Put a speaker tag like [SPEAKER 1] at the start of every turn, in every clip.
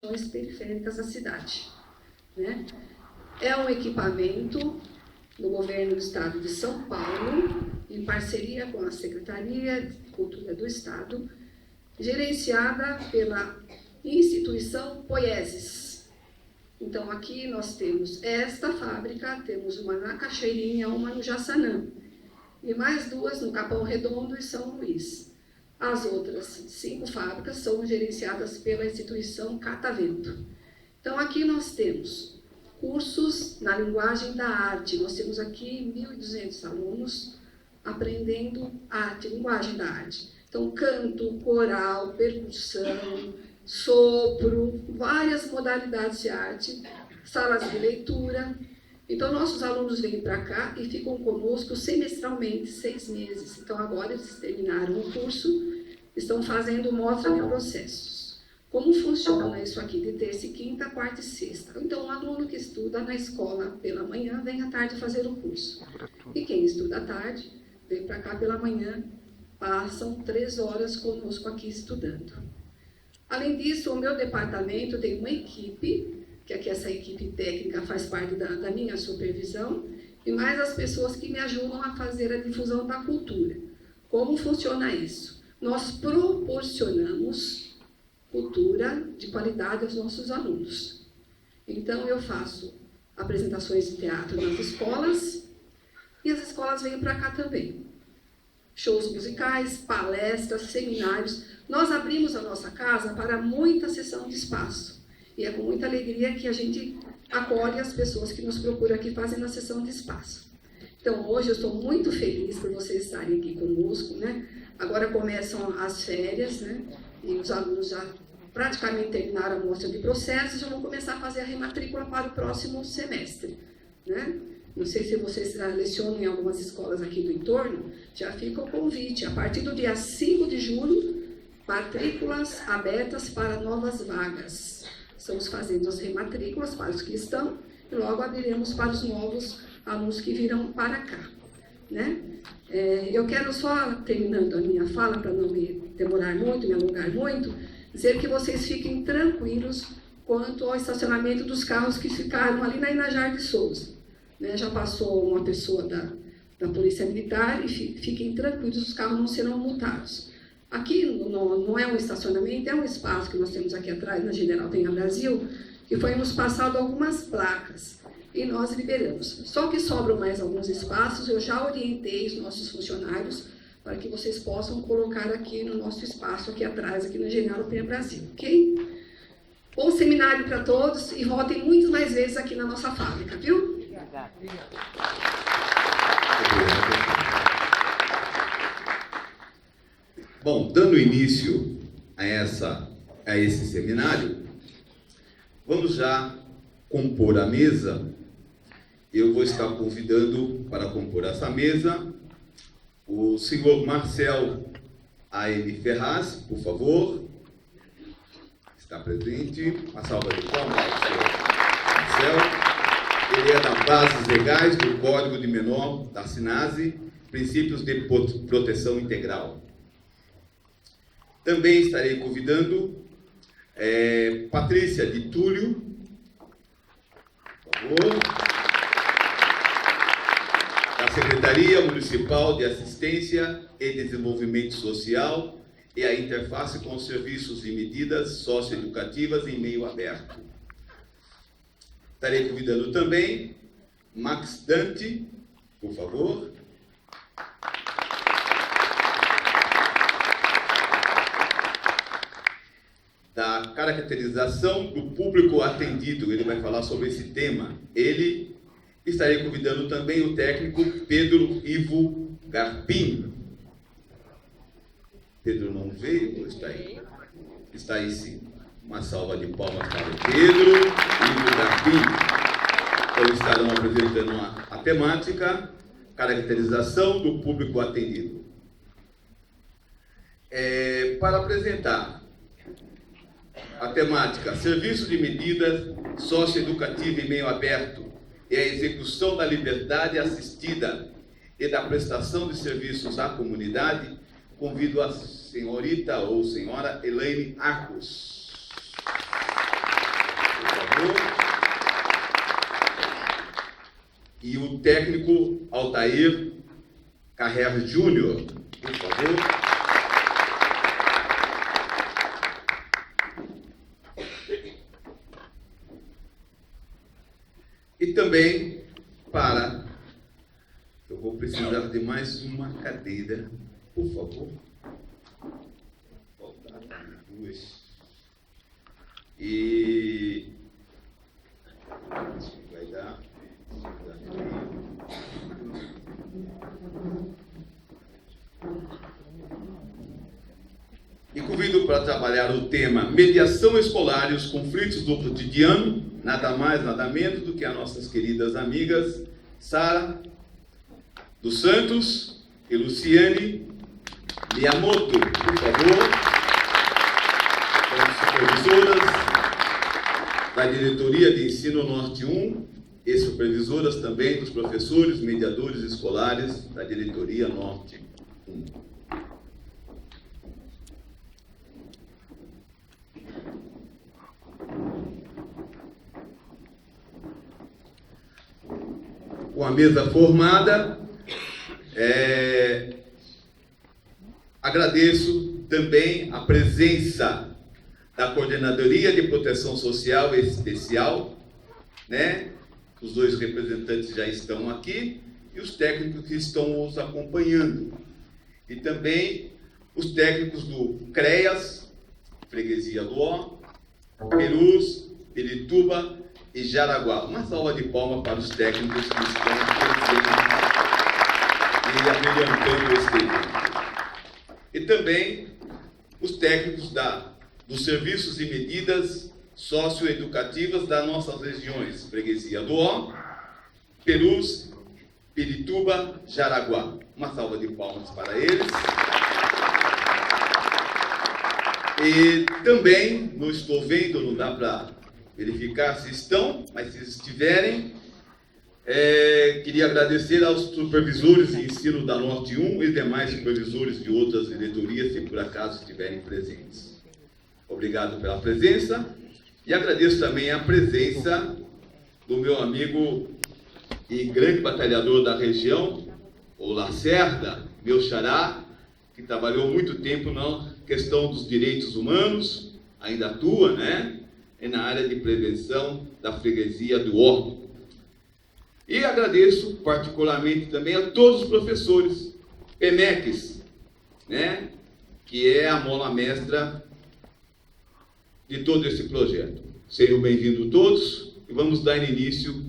[SPEAKER 1] regiões periféricas da cidade, né? É um equipamento do governo do estado de São Paulo, em parceria com a Secretaria de Cultura do Estado, gerenciada pela instituição Poieses. Então, aqui nós temos esta fábrica, temos uma na Cachoeirinha, uma no Jaçanã, e mais duas no Capão Redondo e São Luís. As outras 5 fábricas são gerenciadas pela instituição Catavento. Então, aqui nós temos cursos na linguagem da arte. Nós temos aqui 1.200 alunos aprendendo arte, linguagem da arte. Então, canto, coral, percussão, sopro, várias modalidades de arte, salas de leitura. Então, nossos alunos vêm para cá e ficam conosco semestralmente, 6 meses. Então, agora eles terminaram o curso, estão fazendo mostra de processos. Como funciona isso aqui de terça e quinta, quarta e sexta? Então, um aluno que estuda na escola pela manhã, vem à tarde fazer o curso. E quem estuda à tarde, vem para cá pela manhã, passam 3 horas conosco aqui estudando. Além disso, o meu departamento tem uma equipe, que aqui essa equipe técnica faz parte da minha supervisão, e mais as pessoas que me ajudam a fazer a difusão da cultura. Como funciona isso? Nós proporcionamos cultura de qualidade aos nossos alunos. Então, eu faço apresentações de teatro nas escolas, e as escolas vêm para cá também. Shows musicais, palestras, seminários. Nós abrimos a nossa casa para muita sessão de espaço. E é com muita alegria que a gente acolhe as pessoas que nos procuram aqui fazendo a sessão de espaço. Então, hoje eu estou muito feliz por vocês estarem aqui conosco, né? Agora começam as férias, né? E os alunos já praticamente terminaram a mostra de processos e já vão começar a fazer a rematrícula para o próximo semestre, né? Não sei se vocês lecionam em algumas escolas aqui do entorno, já fica o convite. A partir do dia 5 de julho, matrículas abertas para novas vagas. Estamos fazendo as rematrículas para os que estão e logo abriremos para os novos alunos que virão para cá, né? Eu quero só, terminando a minha fala, para não me demorar muito, me alongar muito, dizer que vocês fiquem tranquilos quanto ao estacionamento dos carros que ficaram ali na Inajar de Souza. Né? Já passou uma pessoa da Polícia Militar e fiquem tranquilos, os carros não serão multados. Aqui não é um estacionamento, é um espaço que nós temos aqui atrás, na General Penha Brasil, que foi nos passado algumas placas e nós liberamos. Só que sobram mais alguns espaços, eu já orientei os nossos funcionários para que vocês possam colocar aqui no nosso espaço, aqui atrás, aqui na General Penha Brasil, ok? Bom seminário para todos e voltem muitas mais vezes aqui na nossa fábrica, viu? Obrigada.
[SPEAKER 2] Bom, dando início a esse seminário, vamos já compor a mesa. Eu vou estar convidando para compor essa mesa o senhor Marcel A.M. Ferraz, por favor. Está presente. Uma salva de palmas para o senhor Marcel. Ele é da Bases Legais do Código de Menor da SINASE, Princípios de Proteção Integral. Também estarei convidando Patrícia de Túlio, por favor, da Secretaria Municipal de Assistência e Desenvolvimento Social e a interface com os serviços e medidas socioeducativas em meio aberto. Estarei convidando também Max Dante, por favor. Da caracterização do público atendido, ele vai falar sobre esse tema. Estarei convidando também o técnico Pedro Ivo Garpim. Pedro não veio ou está aí? Está aí sim. Uma salva de palmas para o Pedro Ivo Garpim. Eles estarão apresentando a temática, caracterização do público atendido. Para apresentar a temática Serviço de Medidas Socioeducativa em Meio Aberto e a execução da liberdade assistida e da prestação de serviços à comunidade, convido a senhorita ou senhora Elaine Arcos. o técnico Altair Carrer Júnior, por favor. E também eu vou precisar de mais uma cadeira, por favor. Faltaram duas. E acho que vai dar. E convido para trabalhar o tema mediação escolar e os conflitos do cotidiano, nada mais, nada menos do que as nossas queridas amigas Sara dos Santos e Luciane Miyamoto, por favor, como supervisoras da Diretoria de Ensino Norte 1 e supervisoras também dos professores mediadores escolares da Diretoria Norte 1. Com a mesa formada, agradeço também a presença da Coordenadoria de Proteção Social Especial, né? Os dois representantes já estão aqui e os técnicos que estão nos acompanhando. E também os técnicos do CREAS, Freguesia do Ó, Perus, Pirituba e Jaraguá. Uma salva de palmas para os técnicos que estão presentes e abrilhantando este evento. E também os técnicos dos serviços e medidas socioeducativas das nossas regiões, Freguesia do Ó, Perus, Pirituba, Jaraguá. Uma salva de palmas para eles. E também, não estou vendo, não dá para verificar se estão, mas se estiverem, queria agradecer aos supervisores de ensino da Norte 1 e demais supervisores de outras diretorias, se por acaso estiverem presentes. Obrigado pela presença e agradeço também a presença do meu amigo e grande batalhador da região, o Lacerda, meu xará, que trabalhou muito tempo na questão dos direitos humanos, ainda atua, né? E na área de prevenção da freguesia do Ó. E agradeço particularmente também a todos os professores, PEMECs, né? Que é a mola mestra de todo esse projeto. Sejam bem-vindos todos e vamos dar início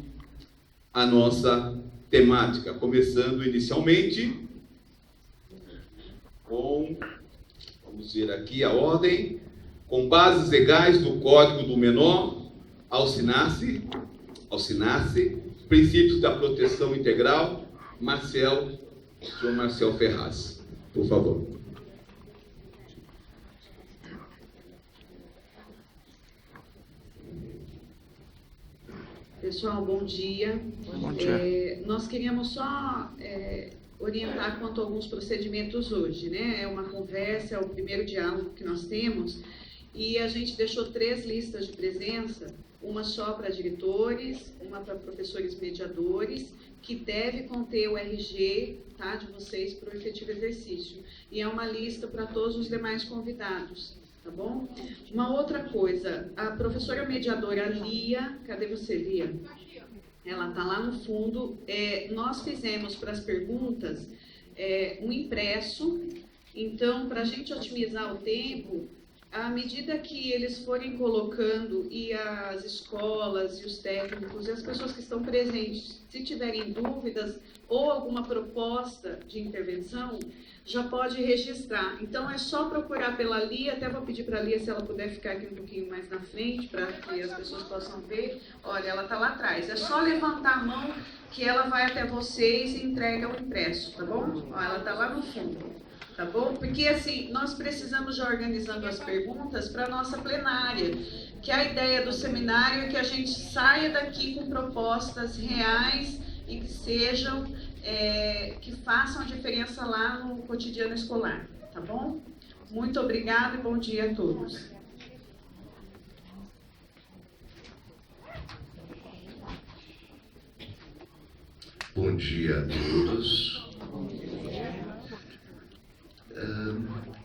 [SPEAKER 2] à nossa temática, começando inicialmente com, vamos ver aqui a ordem, com bases legais do Código do Menor ao SINASSE, princípios da proteção integral, João Marcel Ferraz, por favor.
[SPEAKER 3] Pessoal, bom dia.
[SPEAKER 4] Bom dia.
[SPEAKER 3] Nós queríamos só orientar quanto a alguns procedimentos hoje, né? É uma conversa, é o primeiro diálogo que nós temos, e a gente deixou 3 listas de presença, uma só para diretores, uma para professores mediadores, que deve conter o RG, tá, de vocês para o efetivo exercício. E é uma lista para todos os demais convidados, tá bom? Uma outra coisa, a professora mediadora Lia, cadê você, Lia? Ela está lá no fundo. Nós fizemos para as perguntas um impresso, então, para a gente otimizar o tempo, à medida que eles forem colocando, e as escolas, e os técnicos, e as pessoas que estão presentes, se tiverem dúvidas ou alguma proposta de intervenção, já pode registrar. Então, é só procurar pela Lia, até vou pedir para a Lia se ela puder ficar aqui um pouquinho mais na frente, para que as pessoas possam ver. Olha, ela está lá atrás. É só levantar a mão que ela vai até vocês e entrega o impresso, tá bom? Ó, ela está lá no fundo. Tá bom? Porque, assim, nós precisamos já organizando as perguntas para a nossa plenária, que a ideia do seminário é que a gente saia daqui com propostas reais e que sejam, que façam a diferença lá no cotidiano escolar, tá bom? Muito obrigada e bom dia a todos.
[SPEAKER 4] Bom dia a todos.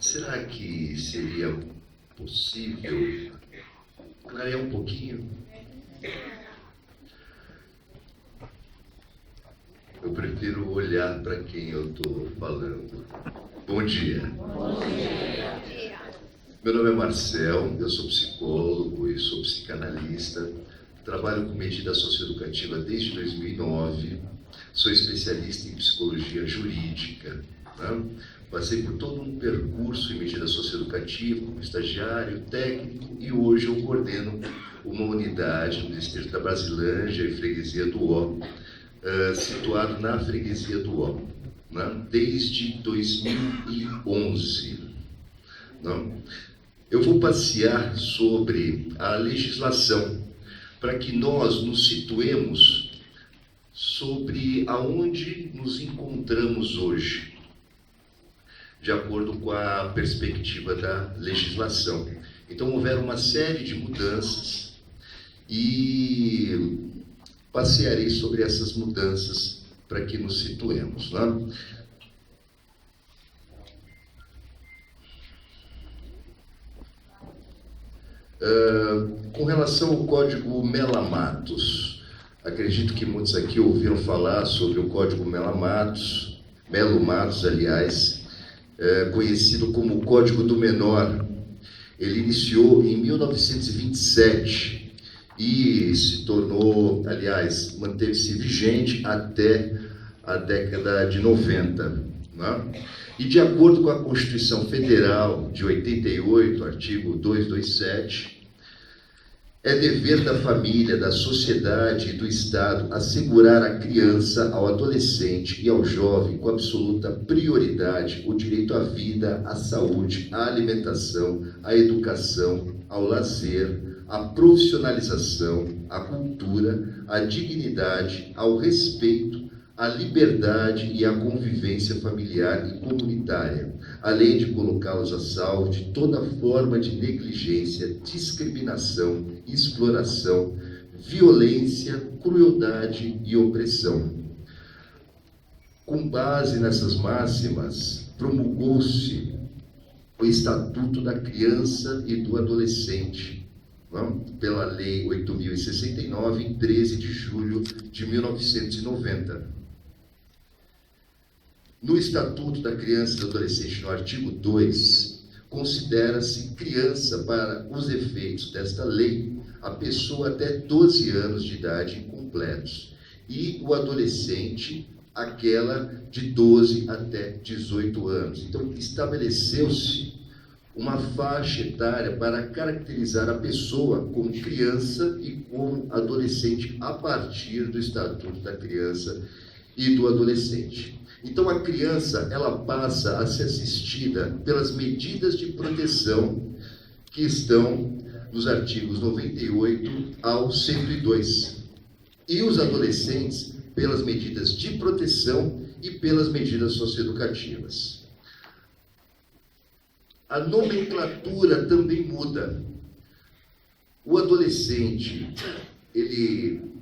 [SPEAKER 4] Será que seria possível clarear um pouquinho? Eu prefiro olhar para quem eu estou falando. Bom dia. Bom dia. Meu nome é Marcel, eu sou psicólogo e sou psicanalista. Trabalho com medida socioeducativa desde 2009. Sou especialista em psicologia jurídica. Né? Passei por todo um percurso em medida socioeducativa, como estagiário, técnico, e hoje eu coordeno uma unidade no distrito da Brasilândia e freguesia do Ó, situado na freguesia do Ó, né? Desde 2011. Né? Eu vou passear sobre a legislação, para que nós nos situemos sobre aonde nos encontramos hoje, de acordo com a perspectiva da legislação. Então, houveram uma série de mudanças e passearei sobre essas mudanças para que nos situemos. Né? Com relação ao Código Mela Matos, acredito que muitos aqui ouviram falar sobre o Código Melo Matos, aliás, conhecido como Código do Menor. Ele iniciou em 1927 e se tornou, aliás, manteve-se vigente até a década de 90. Né? E de acordo com a Constituição Federal de 88, artigo 227, é dever da família, da sociedade e do Estado assegurar à criança, ao adolescente e ao jovem, com absoluta prioridade, o direito à vida, à saúde, à alimentação, à educação, ao lazer, à profissionalização, à cultura, à dignidade, ao respeito, à liberdade e à convivência familiar e comunitária, além de colocá-los a salvo de toda forma de negligência, discriminação, exploração, violência, crueldade e opressão. Com base nessas máximas, promulgou-se o Estatuto da Criança e do Adolescente, pela Lei 8.069, em 13 de julho de 1990. No Estatuto da Criança e do Adolescente, no artigo 2, considera-se criança, para os efeitos desta lei, a pessoa até 12 anos de idade incompletos, e o adolescente, aquela de 12 até 18 anos. Então, estabeleceu-se uma faixa etária para caracterizar a pessoa como criança e como adolescente a partir do Estatuto da Criança e do Adolescente. Então, a criança, ela passa a ser assistida pelas medidas de proteção que estão nos artigos 98 ao 102. E os adolescentes, pelas medidas de proteção e pelas medidas socioeducativas. A nomenclatura também muda. O adolescente, ele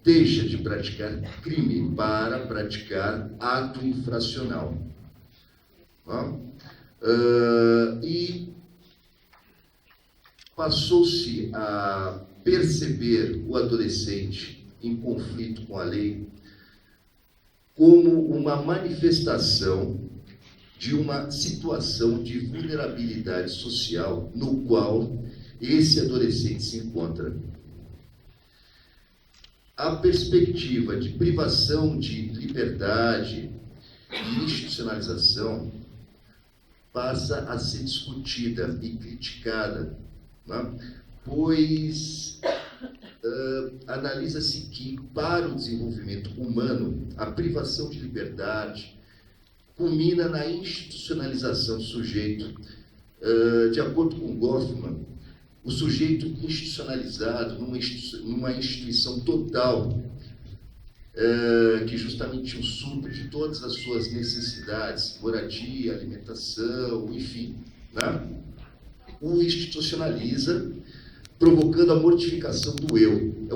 [SPEAKER 4] deixa de praticar crime para praticar ato infracional. E passou-se a perceber o adolescente em conflito com a lei como uma manifestação de uma situação de vulnerabilidade social no qual esse adolescente se encontra. A perspectiva de privação de liberdade e institucionalização passa a ser discutida e criticada, pois analisa-se que, para o desenvolvimento humano, a privação de liberdade culmina na institucionalização do sujeito. De acordo com Goffman, o sujeito institucionalizado numa instituição total, que justamente o supre de todas as suas necessidades, moradia, alimentação, enfim, né? O institucionaliza provocando a mortificação do eu.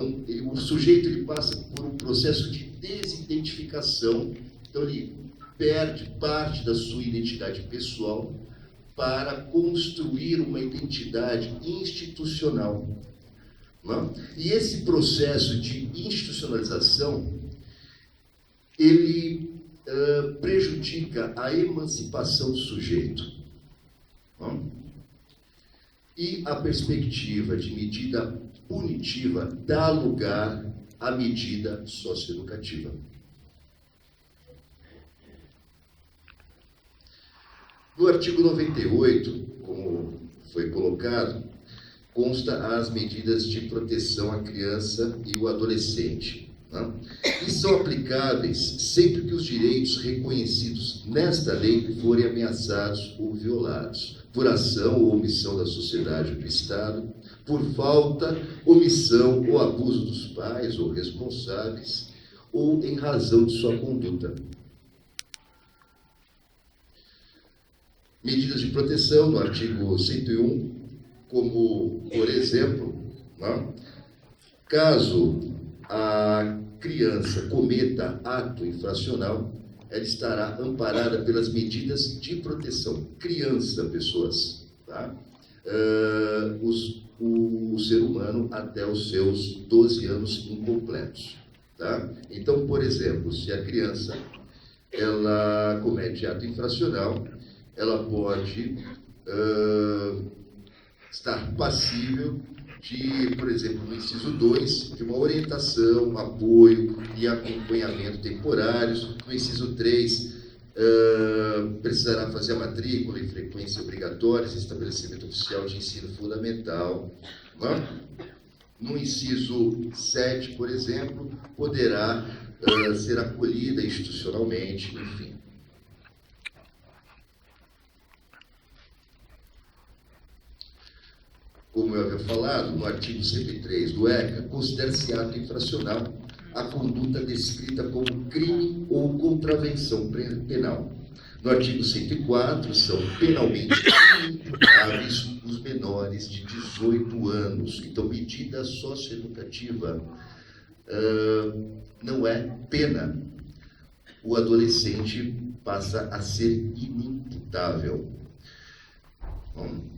[SPEAKER 4] O sujeito ele passa por um processo de desidentificação, então ele perde parte da sua identidade pessoal para construir uma identidade institucional. Não? E esse processo de institucionalização, ele prejudica a emancipação do sujeito. Não? E a perspectiva de medida punitiva dá lugar à medida socioeducativa. No artigo 98, como foi colocado, consta as medidas de proteção à criança e o adolescente, né? E são aplicáveis sempre que os direitos reconhecidos nesta lei forem ameaçados ou violados, por ação ou omissão da sociedade ou do Estado, por falta, omissão ou abuso dos pais ou responsáveis, ou em razão de sua conduta. Medidas de proteção no artigo 101, como, por exemplo, né, caso a criança cometa ato infracional, ela estará amparada pelas medidas de proteção. Criança, pessoas, tá? O ser humano até os seus 12 anos incompletos. Tá? Então, por exemplo, se a criança ela comete ato infracional, ela pode estar passível de, por exemplo, no inciso 2, de uma orientação, apoio e acompanhamento temporários. No inciso 3, precisará fazer a matrícula em frequência obrigatórias, estabelecimento oficial de ensino fundamental. Né? No inciso 7, por exemplo, poderá ser acolhida institucionalmente, enfim. Como eu havia falado, no artigo 103 do ECA, considera-se ato infracional a conduta descrita como crime ou contravenção penal. No artigo 104, são penalmente imputáveis os menores de 18 anos. Então, medida socioeducativa não é pena. O adolescente passa a ser inimputável. Bom,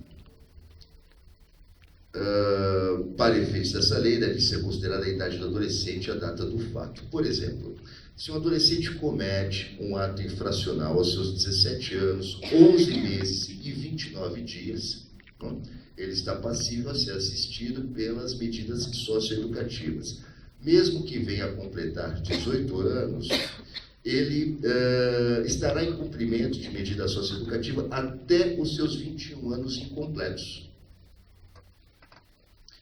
[SPEAKER 4] para efeitos dessa lei, deve ser considerada a idade do adolescente a data do fato. Por exemplo, se um adolescente comete um ato infracional aos seus 17 anos, 11 meses e 29 dias, ele está passível a ser assistido pelas medidas socioeducativas. Mesmo que venha a completar 18 anos, ele estará em cumprimento de medida socioeducativa até os seus 21 anos incompletos.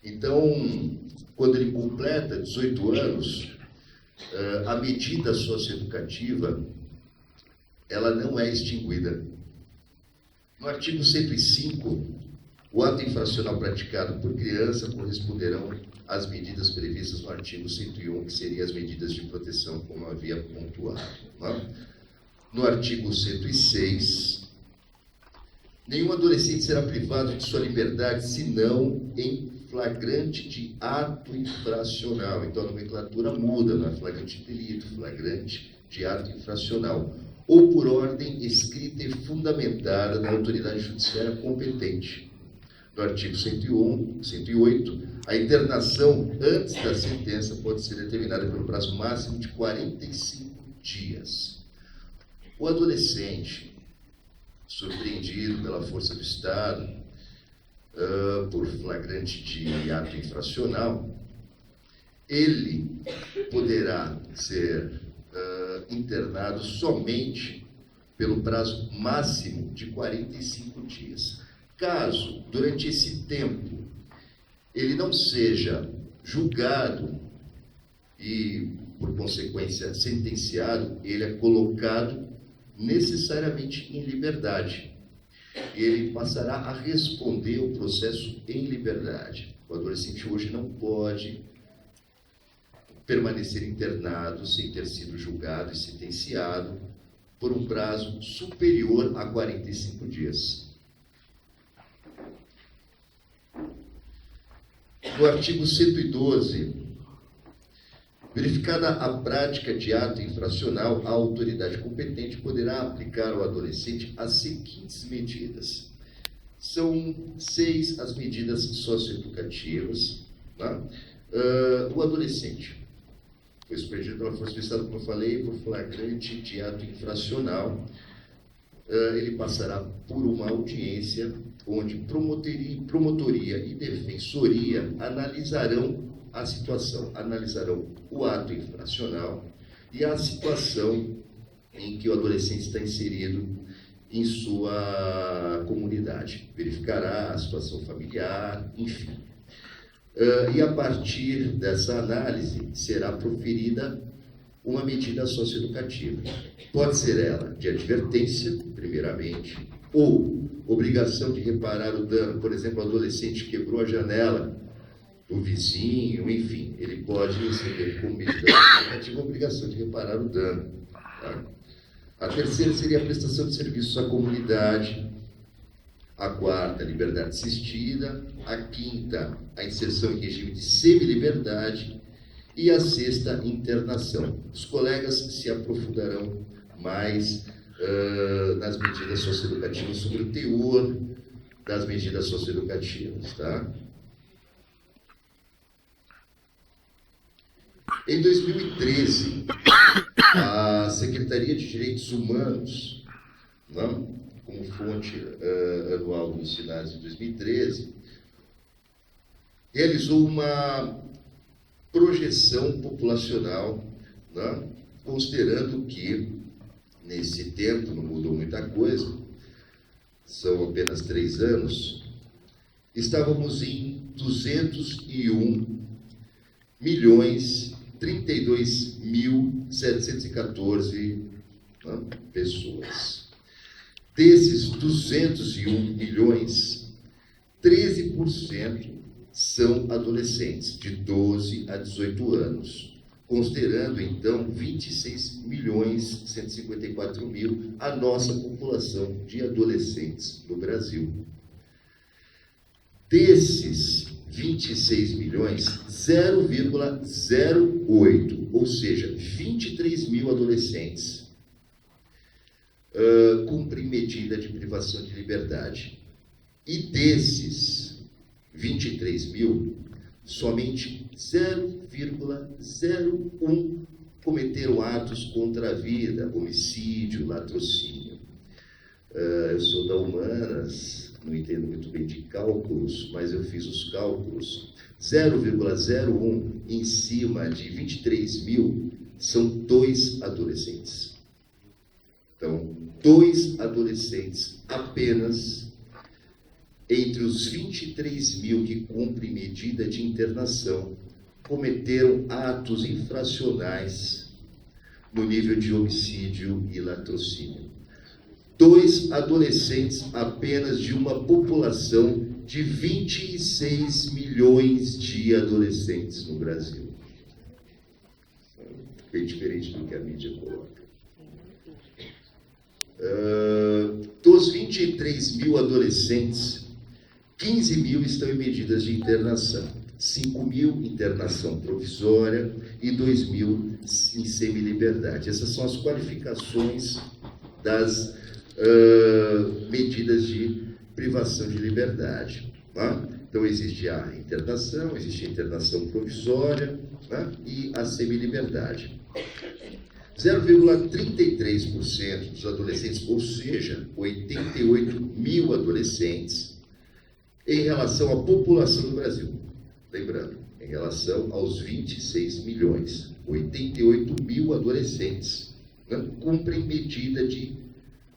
[SPEAKER 4] Então, quando ele completa 18 anos, a medida socioeducativa, ela não é extinguida. No artigo 105, o ato infracional praticado por criança corresponderão às medidas previstas no artigo 101, que seriam as medidas de proteção, como eu havia pontuado. Né? No artigo 106, nenhum adolescente será privado de sua liberdade, senão em flagrante de ato infracional. Então, a nomenclatura muda, não é flagrante de delito, flagrante de ato infracional. Ou por ordem escrita e fundamentada na autoridade judiciária competente. No artigo 108, a internação antes da sentença pode ser determinada pelo prazo máximo de 45 dias. O adolescente, surpreendido pela força do Estado, por flagrante de ato infracional, ele poderá ser internado somente pelo prazo máximo de 45 dias. Caso, durante esse tempo, ele não seja julgado e, por consequência, sentenciado, ele é colocado necessariamente em liberdade. E ele passará a responder o processo em liberdade. O adolescente hoje não pode permanecer internado sem ter sido julgado e sentenciado por um prazo superior a 45 dias. No artigo 112, verificada a prática de ato infracional, a autoridade competente poderá aplicar ao adolescente as seguintes medidas. São 6 as medidas socioeducativas. Tá? O adolescente foi surpreendido pela Força do Estado, como eu falei, por flagrante de ato infracional. Ele passará por uma audiência onde promotoria e defensoria analisarão a situação, analisarão o ato infracional e a situação em que o adolescente está inserido em sua comunidade. Verificará a situação familiar, enfim. E a partir dessa análise será proferida uma medida socioeducativa. Pode ser ela de advertência, primeiramente, ou obrigação de reparar o dano. Por exemplo, o adolescente quebrou a janela, o vizinho, enfim, ele pode receber como medida socioeducativa a obrigação de reparar o dano. Tá? A terceira seria a prestação de serviços à comunidade. A quarta, liberdade assistida. A quinta, a inserção em regime de semi-liberdade. E a sexta, internação. Os colegas se aprofundarão mais nas medidas socioeducativas, sobre o teor das medidas socioeducativas, tá? Em 2013, a Secretaria de Direitos Humanos, não, como fonte anual dos sinais de 2013, realizou uma projeção populacional, né, considerando que, nesse tempo, não mudou muita coisa, são apenas 3 anos, estávamos em 201.032.714 pessoas. Desses 201 milhões, 13% são adolescentes, de 12 a 18 anos, considerando, então, 26.154.000 a nossa população de adolescentes no Brasil. Desses 26 milhões, 0,08, ou seja, 23 mil adolescentes, cumprem medida de privação de liberdade. E desses 23 mil, somente 0,01 cometeram atos contra a vida, homicídio, latrocínio. Eu sou da Humanas, não entendo muito bem de cálculos, mas eu fiz os cálculos. 0,01 em cima de 23 mil são 2 adolescentes. Então, 2 adolescentes apenas entre os 23 mil que cumprem medida de internação cometeram atos infracionais no nível de homicídio e latrocínio. 2 adolescentes apenas de uma população de 26 milhões de adolescentes no Brasil. Bem diferente do que a mídia coloca. Dos 23 mil adolescentes, 15 mil estão em medidas de internação, 5 mil em internação provisória e 2 mil em semi-liberdade. Essas são as qualificações das medidas de privação de liberdade. Tá? Então, existe a internação, existe a internação provisória, tá? E a semi-liberdade. 0,33% dos adolescentes, ou seja, 88 mil adolescentes, em relação à população do Brasil. Lembrando, em relação aos 26 milhões, 88 mil adolescentes, né, cumprem medida de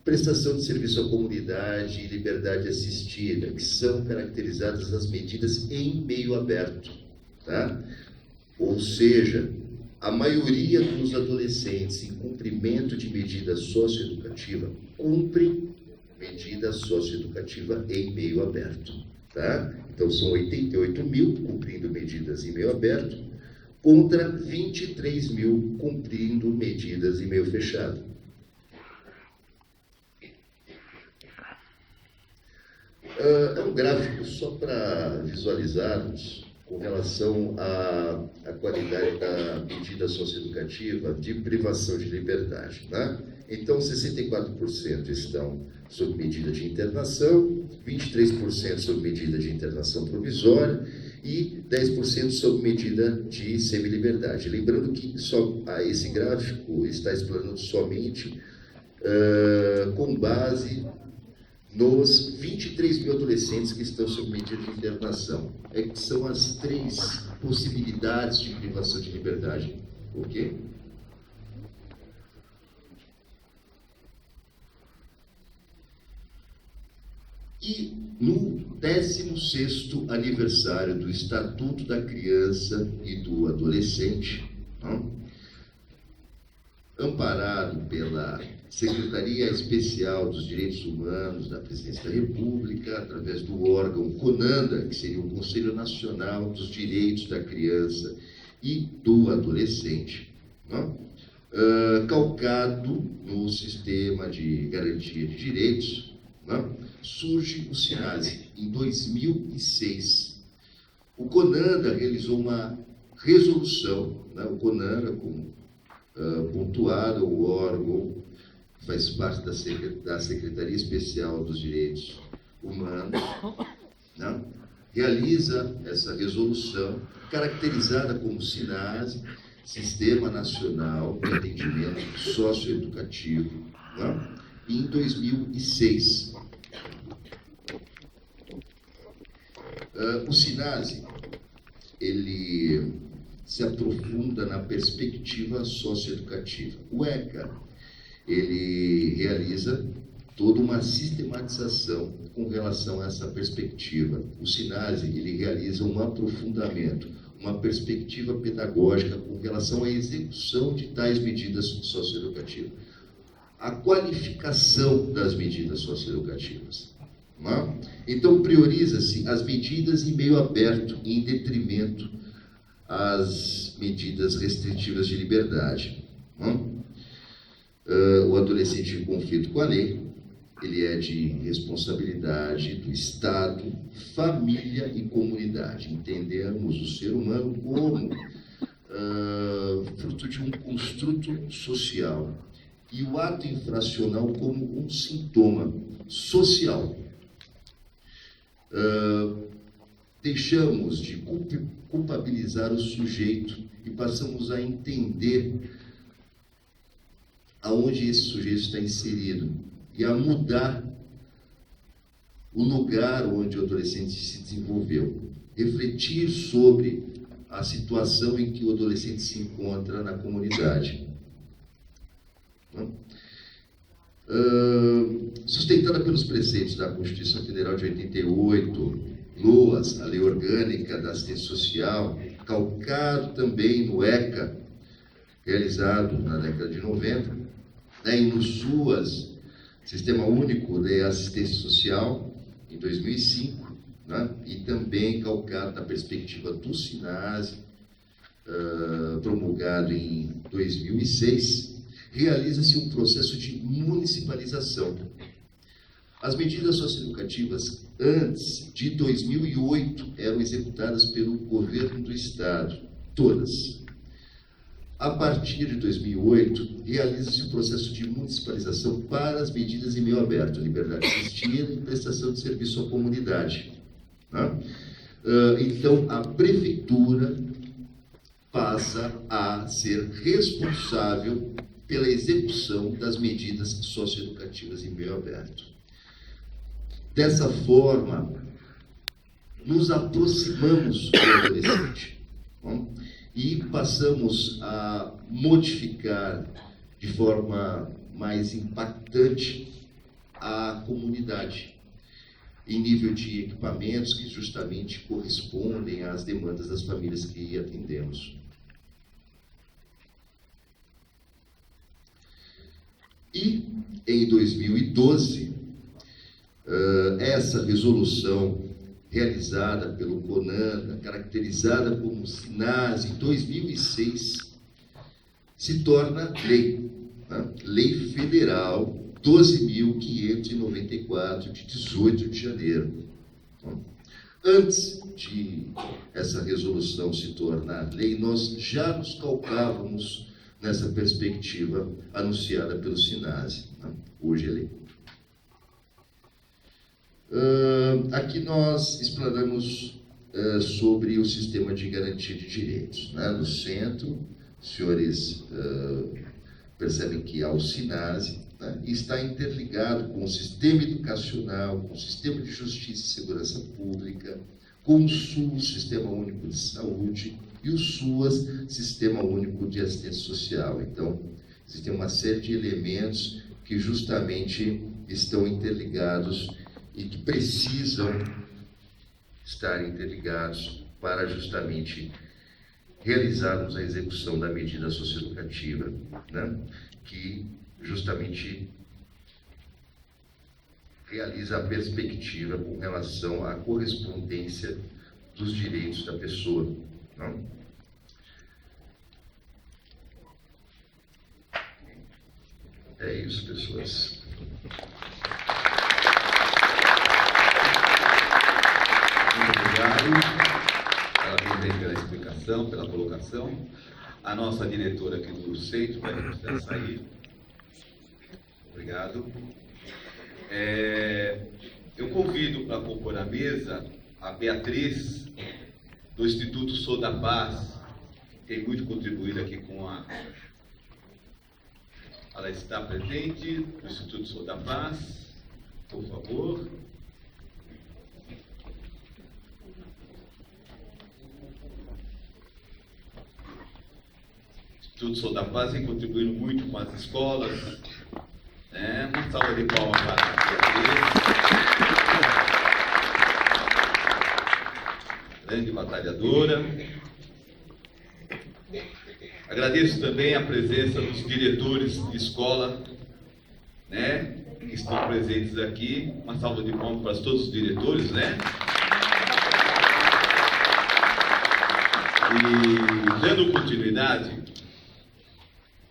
[SPEAKER 4] prestação de serviço à comunidade e liberdade assistida, que são caracterizadas as medidas em meio aberto. Tá? Ou seja, a maioria dos adolescentes em cumprimento de medida socioeducativa cumpre medida socioeducativa em meio aberto. Tá? Então, são 88 mil cumprindo medidas em meio aberto, contra 23 mil cumprindo medidas em meio fechado. É um gráfico só para visualizarmos com relação à qualidade da medida socioeducativa de privação de liberdade. Né? Então, 64% estão sob medida de internação, 23% sob medida de internação provisória e 10% sob medida de semiliberdade. Lembrando que esse gráfico está explanando somente com base nos 23 mil adolescentes que estão sob medida de internação. Que são as 3 possibilidades de privação de liberdade. Ok? E no 16º aniversário do Estatuto da Criança e do Adolescente, amparado pela Secretaria Especial dos Direitos Humanos da Presidência da República, através do órgão CONANDA, que seria o Conselho Nacional dos Direitos da Criança e do Adolescente, calcado no Sistema de Garantia de Direitos, surge o SINASE em 2006. O CONANDA realizou uma resolução, o CONANDA, como pontuado, o órgão que faz parte da Secretaria Especial dos Direitos Humanos, realiza essa resolução, caracterizada como SINASE, Sistema Nacional de Atendimento Socioeducativo, em 2006. O SINASE, ele se aprofunda na perspectiva socioeducativa. O ECA, ele realiza toda uma sistematização com relação a essa perspectiva. O SINASE, ele realiza um aprofundamento, uma perspectiva pedagógica com relação à execução de tais medidas socioeducativas. A qualificação das medidas socioeducativas. Então, prioriza-se as medidas em meio aberto, em detrimento às medidas restritivas de liberdade. O adolescente em conflito com a lei, ele é de responsabilidade do Estado, família e comunidade. Entendemos o ser humano como fruto de um construto social e o ato infracional como um sintoma social. Deixamos de culpabilizar o sujeito e passamos a entender aonde esse sujeito está inserido e a mudar o lugar onde o adolescente se desenvolveu. Refletir sobre a situação em que o adolescente se encontra na comunidade. Sustentada pelos preceitos da Constituição Federal de 88, LOAS, a Lei Orgânica da Assistência Social, calcado também no ECA, realizado na década de 90, e no SUAS, Sistema Único de Assistência Social, em 2005, e também calcado na perspectiva do SINASE, promulgado em 2006, realiza-se um processo de municipalização. As medidas socioeducativas antes de 2008 eram executadas pelo governo do Estado, todas. A partir de 2008, realiza-se o processo de municipalização para as medidas em meio aberto, liberdade assistida e prestação de serviço à comunidade. Então, a prefeitura passa a ser responsável pela execução das medidas socioeducativas em meio aberto. Dessa forma, nos aproximamos do adolescente e passamos a modificar de forma mais impactante a comunidade, em nível de equipamentos que justamente correspondem às demandas das famílias que atendemos. E, em 2012, essa resolução realizada pelo CONANDA, caracterizada como SINASE, em 2006, se torna lei. Lei Federal 12.594, de 18 de janeiro. Antes de essa resolução se tornar lei, nós já nos calcávamos nessa perspectiva anunciada pelo SINASE, né? Hoje é lei. Aqui nós explanamos sobre o sistema de garantia de direitos, né? No centro, os senhores percebem que há o SINASE, né? E está interligado com o sistema educacional, com o sistema de justiça e segurança pública, com o SUS, Sistema Único de Saúde, e o SUAS, Sistema Único de Assistência Social. Então, existem uma série de elementos que justamente estão interligados e que precisam estar interligados para justamente realizarmos a execução da medida socioeducativa, né? Que justamente realiza a perspectiva com relação à correspondência dos direitos da pessoa. Não? É isso, pessoas.
[SPEAKER 2] Muito obrigado. Parabéns pela explicação, pela colocação. A nossa diretora aqui do centro vai precisar sair. Obrigado. Eu convido para compor a mesa a Beatriz, do Instituto Sou da Paz, que tem muito contribuído aqui com a... Ela está presente, do Instituto Sou da Paz, por favor. O Instituto Sou da Paz vem contribuindo muito com as escolas, né? Uma salva de palmas para a Beatriz. Grande batalhadora. Agradeço também a presença dos diretores de escola, né, que estão presentes aqui. Uma salva de palmas para todos os diretores, né? E dando continuidade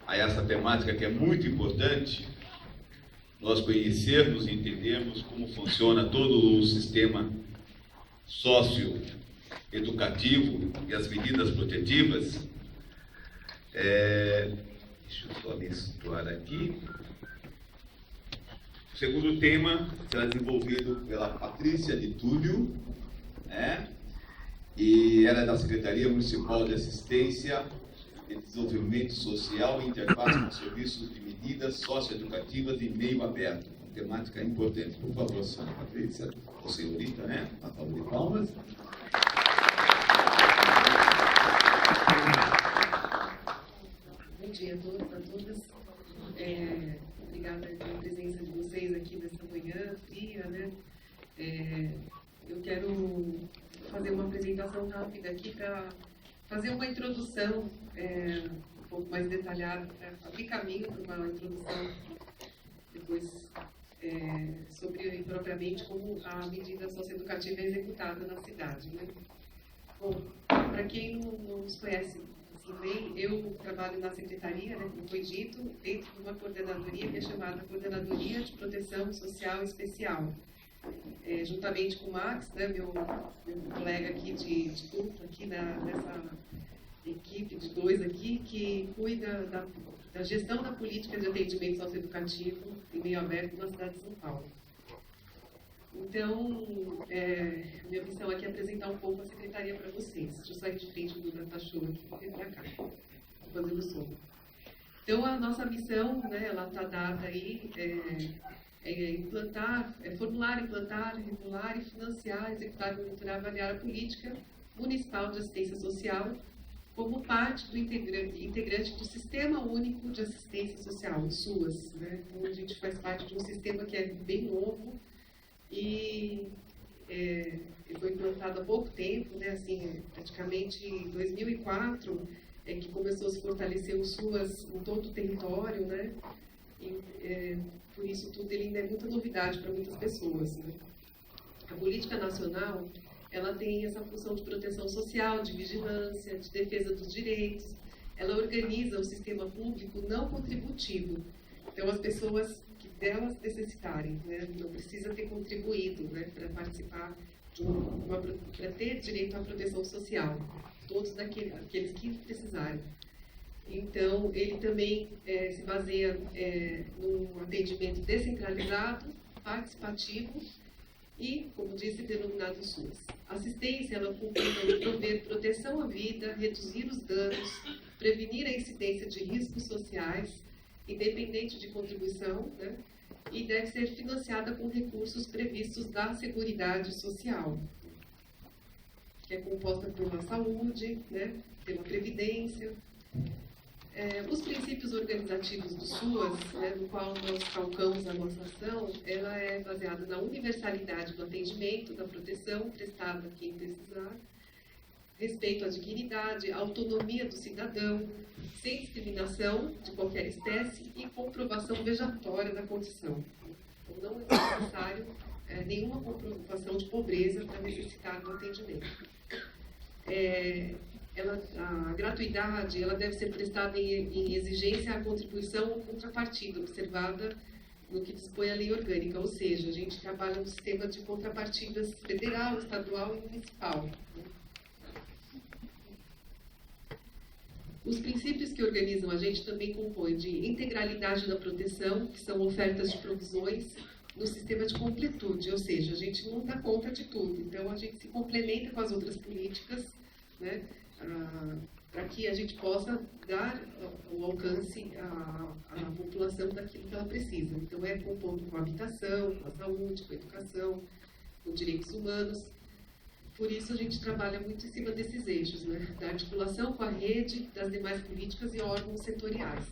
[SPEAKER 2] a essa temática que é muito importante, nós conhecermos e entendermos como funciona todo o sistema socioeducativo e as medidas protetivas. Deixa eu só me situar aqui. O segundo tema será desenvolvido pela Patrícia de Túlio, né? E ela é da Secretaria Municipal de Assistência e Desenvolvimento Social e interface com serviços de medidas socioeducativas em meio aberto. Uma temática importante. Por favor, senhora Patrícia, ou senhorita, né? Uma salva de palmas.
[SPEAKER 5] Bom dia a todos, a todas. Obrigada pela presença de vocês aqui nesta manhã fria, né? Eu quero fazer uma apresentação rápida aqui para fazer uma introdução um pouco mais detalhada, para abrir caminho para uma introdução depois sobre propriamente como a medida socioeducativa é executada na cidade, né? Bom, para quem não nos conhece bem, eu trabalho na secretaria, né, como foi dito, dentro de uma coordenadoria que é chamada Coordenadoria de Proteção Social Especial. Juntamente com o Max, né, meu colega aqui de dupla, aqui nessa equipe de dois aqui, que cuida da gestão da política de atendimento socioeducativo em meio aberto na cidade de São Paulo. Então, minha missão aqui é apresentar um pouco a secretaria para vocês. Deixa eu sair de frente do data-show aqui e vir para cá, fazendo som. Então, a nossa missão, né, ela está dada aí, formular, implantar, regular e financiar, executar, monitorar, avaliar a política municipal de assistência social como parte do integrante do Sistema Único de Assistência Social, o SUAS, né? Então, a gente faz parte de um sistema que é bem novo, e foi implantado há pouco tempo, né, assim, praticamente em 2004 que começou a se fortalecer o SUAS em todo o território, né, e por isso tudo ele ainda é muita novidade para muitas pessoas, né. A política nacional, ela tem essa função de proteção social, de vigilância, de defesa dos direitos, ela organiza o sistema público não contributivo, então as pessoas delas necessitarem, né? Não precisa ter contribuído, né, para participar para ter direito à proteção social, todos aqueles que precisarem. Então, ele também se baseia num atendimento descentralizado, participativo e, como disse, denominado SUS. A assistência, ela cumpre prover proteção à vida, reduzir os danos, prevenir a incidência de riscos sociais, independente de contribuição, né? E deve ser financiada com recursos previstos da Seguridade Social, que é composta pela saúde, né? Pela previdência. Os princípios organizativos do SUAS, né, no qual nós calcamos a nossa ação, ela é baseada na universalidade do atendimento, da proteção prestada a quem precisar, respeito à dignidade, autonomia do cidadão, sem discriminação de qualquer espécie e comprovação vejatória da condição. Então, não é necessário nenhuma comprovação de pobreza para necessitar do atendimento. A gratuidade ela deve ser prestada em exigência à contribuição ou contrapartida, observada no que dispõe a lei orgânica, ou seja, a gente trabalha um sistema de contrapartidas federal, estadual e municipal. Os princípios que organizam a gente também compõem de integralidade da proteção, que são ofertas de provisões no sistema de completude, ou seja, a gente não dá conta de tudo, então a gente se complementa com as outras políticas, né, para que a gente possa dar o alcance à população daquilo que ela precisa. Então, é compondo com a habitação, com a saúde, com a educação, com direitos humanos. Por isso, a gente trabalha muito em cima desses eixos, né? Da articulação com a rede das demais políticas e órgãos setoriais.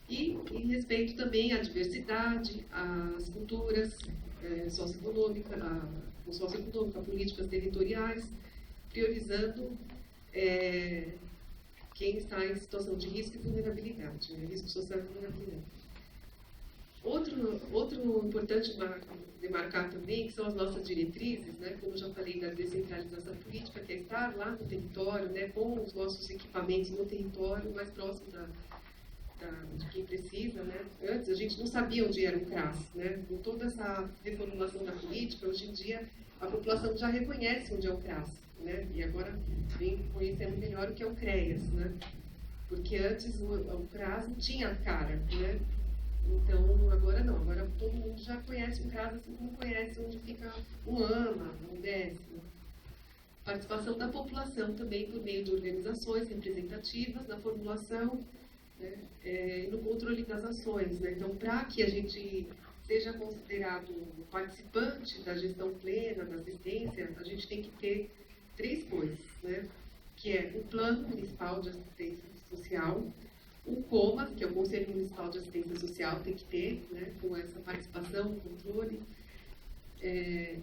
[SPEAKER 5] E em respeito também à diversidade, às culturas socioeconômicas, a políticas territoriais, priorizando quem está em situação de risco e vulnerabilidade, né? Risco social e vulnerabilidade. Outro importante demarcar também, que são as nossas diretrizes, né? Como eu já falei, da descentralização política, que é estar lá no território, né? Com os nossos equipamentos no território, mais próximo de quem precisa, né? Antes a gente não sabia onde era o CRAS, né? Com toda essa reformulação da política, hoje em dia a população já reconhece onde é o CRAS, né? E agora vem conhecendo melhor o que é o CREAS, né? Porque antes o CRAS não tinha cara, né? Então, agora não, agora todo mundo já conhece o CRAS, assim como conhece onde fica o AMA, o UDES. Né? Participação da população também por meio de organizações representativas na formulação, né? No controle das ações. Né? Então, para que a gente seja considerado participante da gestão plena, da assistência, a gente tem que ter 3 coisas, né? Que é o Plano Municipal de Assistência Social, o COMA, que é o Conselho Municipal de Assistência Social, tem que ter, né, com essa participação, controle,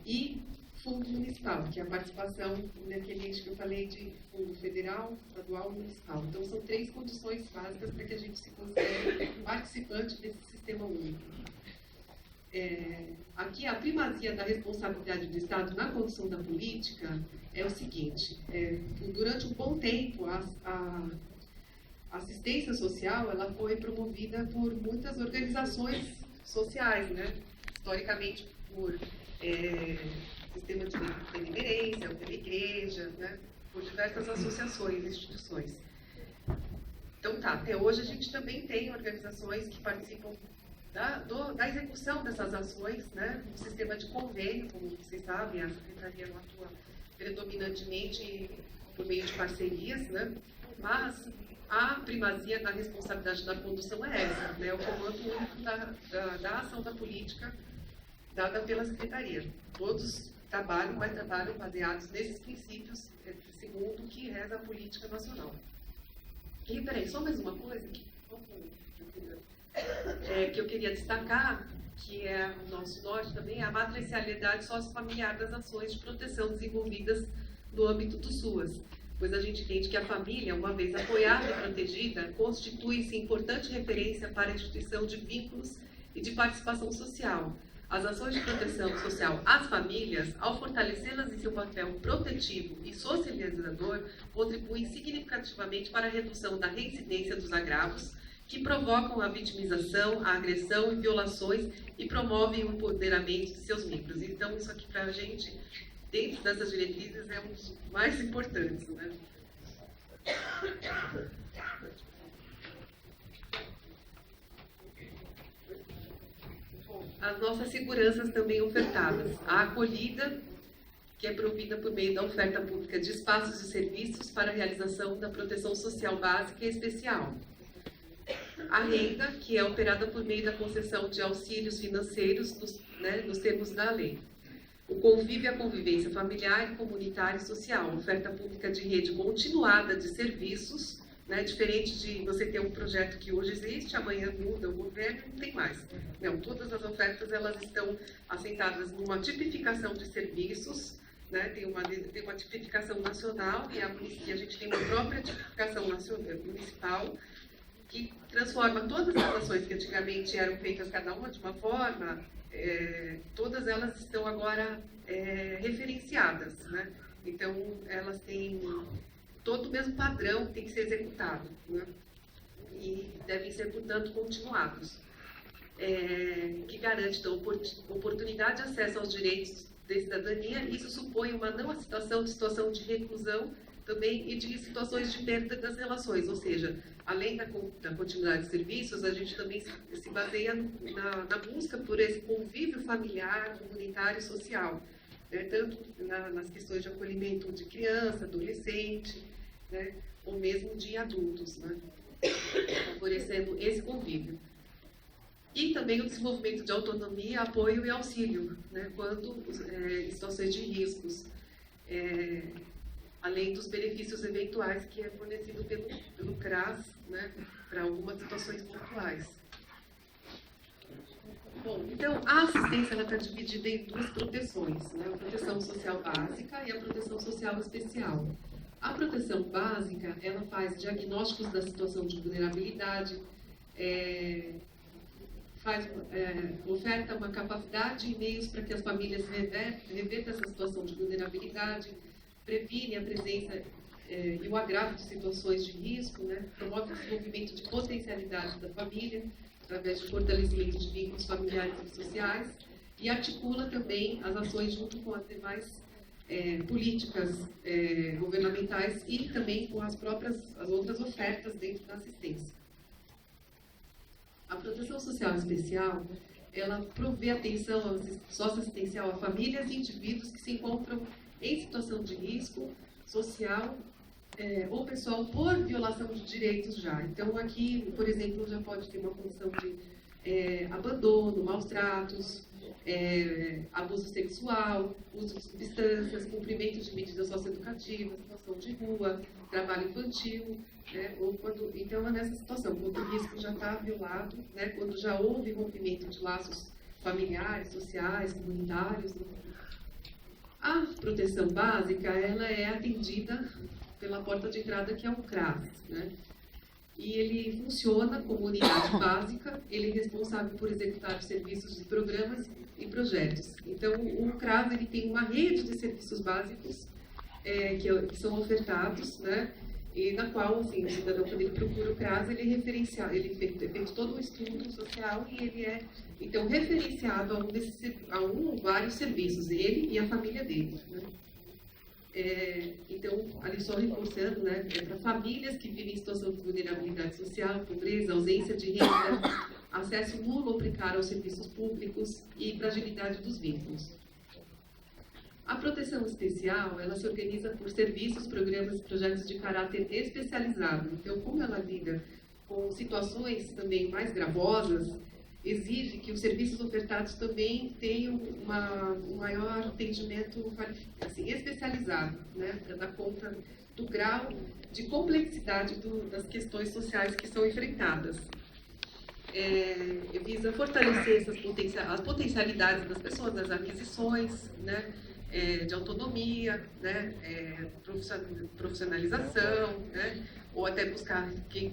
[SPEAKER 5] e Fundo Municipal, que é a participação naquele eixo que eu falei de Fundo Federal, Estadual e Municipal. Então, são 3 condições básicas para que a gente se considere participante desse sistema único. Aqui, a primazia da responsabilidade do Estado na condução da política é o seguinte: durante um bom tempo, a assistência social ela foi promovida por muitas organizações sociais, né? Historicamente por sistema de benemerência, pela igreja, né? Por diversas associações, instituições. Então tá, até hoje a gente também tem organizações que participam da execução dessas ações, né? No sistema de convênio, como vocês sabem, a Secretaria não atua predominantemente por meio de parcerias, né? Mas a primazia da responsabilidade da condução é essa, né? O comando único da ação da política dada pela Secretaria. Todos trabalham baseados nesses princípios, segundo o que reza a política nacional. E, peraí, só mais uma coisa que eu queria destacar, que é o nosso norte também, a matricialidade sociofamiliar das ações de proteção desenvolvidas no âmbito do SUAS. Pois a gente entende que a família, uma vez apoiada e protegida, constitui-se importante referência para a instituição de vínculos e de participação social. As ações de proteção social às famílias, ao fortalecê-las em seu papel protetivo e socializador, contribuem significativamente para a redução da reincidência dos agravos que provocam a vitimização, a agressão e violações e promovem o empoderamento de seus membros. Então, isso aqui para a gente dentro dessas diretrizes, é um dos mais importantes, né? As nossas seguranças também ofertadas. A acolhida, que é provida por meio da oferta pública de espaços e serviços para a realização da proteção social básica e especial. A renda, que é operada por meio da concessão de auxílios financeiros nos termos da lei. O convívio e a convivência familiar, comunitária e social. Oferta pública de rede continuada de serviços, né, diferente de você ter um projeto que hoje existe, amanhã muda o governo, não tem mais. Não, todas as ofertas elas estão assentadas numa tipificação de serviços, né, tem uma tipificação nacional e a gente tem uma própria tipificação municipal que transforma todas as ações que antigamente eram feitas cada uma de uma forma, todas elas estão agora referenciadas, né? Então elas têm todo o mesmo padrão que tem que ser executado, né? E devem ser, portanto, continuados, que garante então, oportunidade de acesso aos direitos de cidadania. Isso supõe uma não aceitação de situação de reclusão também e de situações de perda das relações, ou seja, além da continuidade de serviços, a gente também se baseia na busca por esse convívio familiar, comunitário e social, né? Tanto nas questões de acolhimento de criança, adolescente, né? Ou mesmo de adultos, né? Favorecendo esse convívio. E também o desenvolvimento de autonomia, apoio e auxílio, né? Quando em situações de riscos, além dos benefícios eventuais que é fornecido pelo CRAS, né, para algumas situações pontuais. Bom, então, a assistência está dividida em duas proteções, né, a proteção social básica e a proteção social especial. A proteção básica, ela faz diagnósticos da situação de vulnerabilidade, oferta uma capacidade e meios para que as famílias revertam essa situação de vulnerabilidade, previne a presença e o agravo de situações de risco, né? Promove o desenvolvimento de potencialidade da família, através de fortalecimento de vínculos familiares e sociais, e articula também as ações junto com as demais políticas governamentais e também com as outras ofertas dentro da assistência. A proteção social especial, ela provê atenção socioassistencial a famílias e indivíduos que se encontram em situação de risco social ou pessoal por violação de direitos já. Então, aqui, por exemplo, já pode ter uma condição de abandono, maus tratos, abuso sexual, uso de substâncias, cumprimento de medidas socioeducativas, situação de rua, trabalho infantil, né? Então, é nessa situação, quando o risco já está violado, né? Quando já houve rompimento de laços familiares, sociais, comunitários, né? A proteção básica, ela é atendida pela porta de entrada, que é o CRAS, né? E ele funciona como unidade básica, ele é responsável por executar serviços de programas e projetos. Então, o CRAS, ele tem uma rede de serviços básicos que são ofertados, né? E na qual, assim, o cidadão, quando ele procura o CRAS, ele é referenciado, ele fez todo um estudo social e ele é, então, referenciado a um ou vários serviços, ele e a família dele, né? Então, ali só reforçando, né, para famílias que vivem em situação de vulnerabilidade social, pobreza, ausência de renda, acesso nulo ou precário aos serviços públicos e fragilidade dos vínculos. A proteção especial, ela se organiza por serviços, programas e projetos de caráter especializado. Então, como ela lida com situações também mais gravosas, exige que os serviços ofertados também tenham um maior atendimento assim, especializado, né, para dar conta do grau de complexidade das questões sociais que são enfrentadas. Visa fortalecer as potencialidades das pessoas, das aquisições, né, de autonomia, né, profissionalização, né, ou até buscar, quem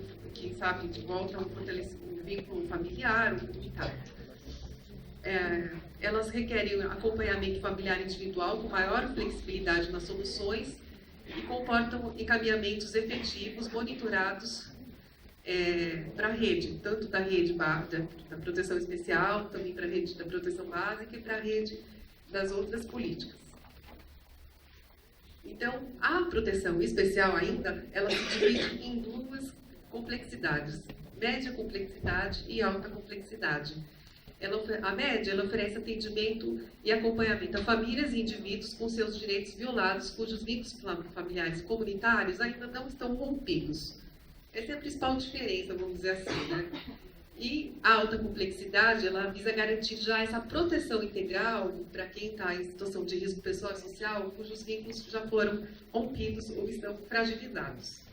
[SPEAKER 5] sabe, de volta um vínculo familiar ou comunitário. Elas requerem acompanhamento familiar individual com maior flexibilidade nas soluções e comportam encaminhamentos efetivos, monitorados para a rede, tanto da rede da proteção especial, também para a rede da proteção básica e para a rede das outras políticas. Então, a proteção especial ainda, ela se divide em duas complexidades, média complexidade e alta complexidade. A média, ela oferece atendimento e acompanhamento a famílias e indivíduos com seus direitos violados, cujos vínculos familiares comunitários ainda não estão rompidos. Essa é a principal diferença, vamos dizer assim, né? E a alta complexidade, ela visa garantir já essa proteção integral para quem está em situação de risco pessoal e social, cujos vínculos já foram rompidos ou estão fragilizados.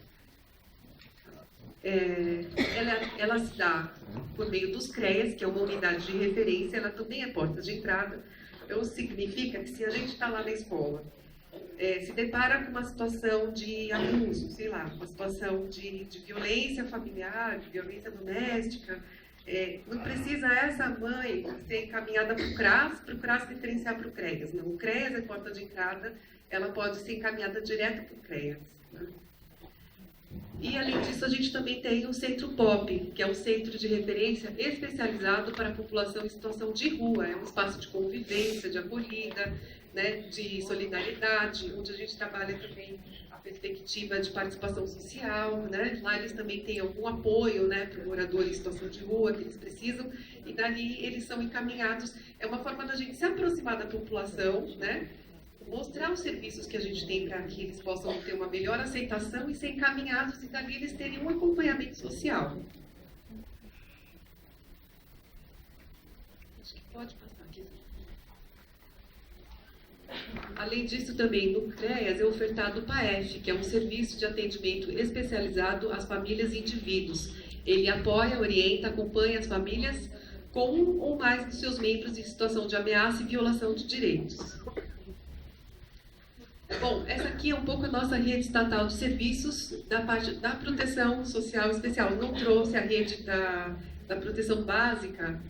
[SPEAKER 5] Ela se dá por meio dos CREAS, que é uma unidade de referência, ela também é porta de entrada. Então, significa que se a gente está lá na escola, se depara com uma situação de abuso, sei lá, uma situação de violência familiar, de violência doméstica, não precisa essa mãe ser encaminhada para o CRAS referenciar para o CREAS. Não, o CREAS é porta de entrada, ela pode ser encaminhada direto para o CREAS. Né? E, além disso, a gente também tem o Centro POP, que é um centro de referência especializado para a população em situação de rua. É um espaço de convivência, de acolhida, né, de solidariedade, onde a gente trabalha também a perspectiva de participação social. Né? Lá eles também têm algum apoio, né, para o morador em situação de rua, que eles precisam, e dali eles são encaminhados. É uma forma da gente se aproximar da população, né? Mostrar os serviços que a gente tem para que eles possam ter uma melhor aceitação e ser encaminhados e dali eles terem um acompanhamento social. Acho que pode passar aqui. Além disso, também no CREAS é ofertado o PAEF, que é um serviço de atendimento especializado às famílias e indivíduos. Ele apoia, orienta, acompanha as famílias com um ou mais dos seus membros em situação de ameaça e violação de direitos. Bom, essa aqui é um pouco a nossa rede estatal de serviços da parte da proteção social especial. Não trouxe a rede da proteção básica.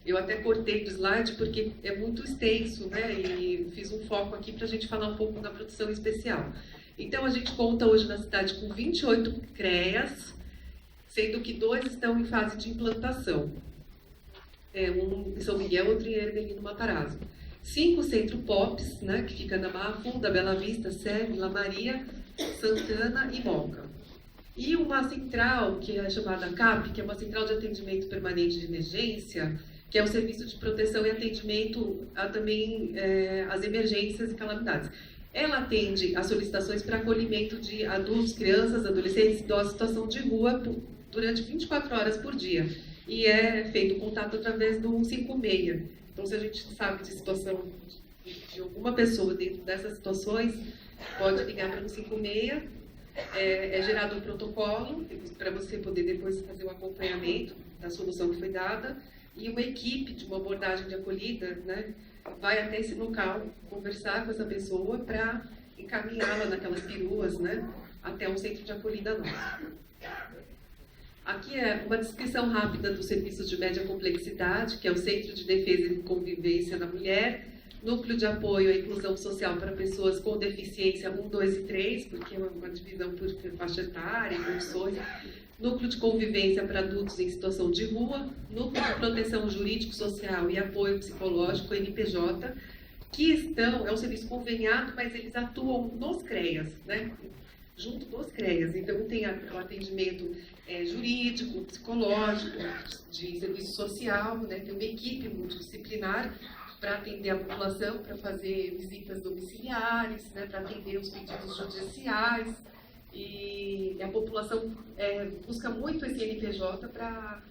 [SPEAKER 5] Eu até cortei do slide porque é muito extenso, né? E fiz um foco aqui para a gente falar um pouco da proteção especial. Então, a gente conta hoje na cidade com 28 CREAS, sendo que 2 estão em fase de implantação. Um em São Miguel, outro em Ermelino Matarazzo. 5 centros POPs, né, que fica na Barra Funda, Bela Vista, Seve, La Maria, Santana e Moca. E uma central, que é chamada CAP, que é uma central de atendimento permanente de emergência, que é um serviço de proteção e atendimento também às emergências e calamidades. Ela atende às solicitações para acolhimento de adultos, crianças, adolescentes, idosos em situação de rua durante 24 horas por dia. E é feito contato através do 156. Então, se a gente sabe de situação de alguma pessoa dentro dessas situações, pode ligar para o 156, é gerado um protocolo para você poder depois fazer o acompanhamento da solução que foi dada, e uma equipe de uma abordagem de acolhida, né, vai até esse local conversar com essa pessoa para encaminhá-la naquelas peruas, né, até um centro de acolhida nosso. Aqui é uma descrição rápida dos serviços de média complexidade, que é o Centro de Defesa e Convivência da Mulher, Núcleo de Apoio à Inclusão Social para Pessoas com Deficiência 1, 2 e 3, porque é uma divisão por faixa etária e condições, Núcleo de Convivência para Adultos em Situação de Rua, Núcleo de Proteção Jurídico, Social e Apoio Psicológico, NPJ, que é um serviço conveniado, mas eles atuam nos CREAS, né? Junto dos CREAS. Então, tem o atendimento jurídico, psicológico, de serviço social, né? Tem uma equipe multidisciplinar para atender a população, para fazer visitas domiciliares, né? Para atender os pedidos judiciais. E a população busca muito esse NPJ para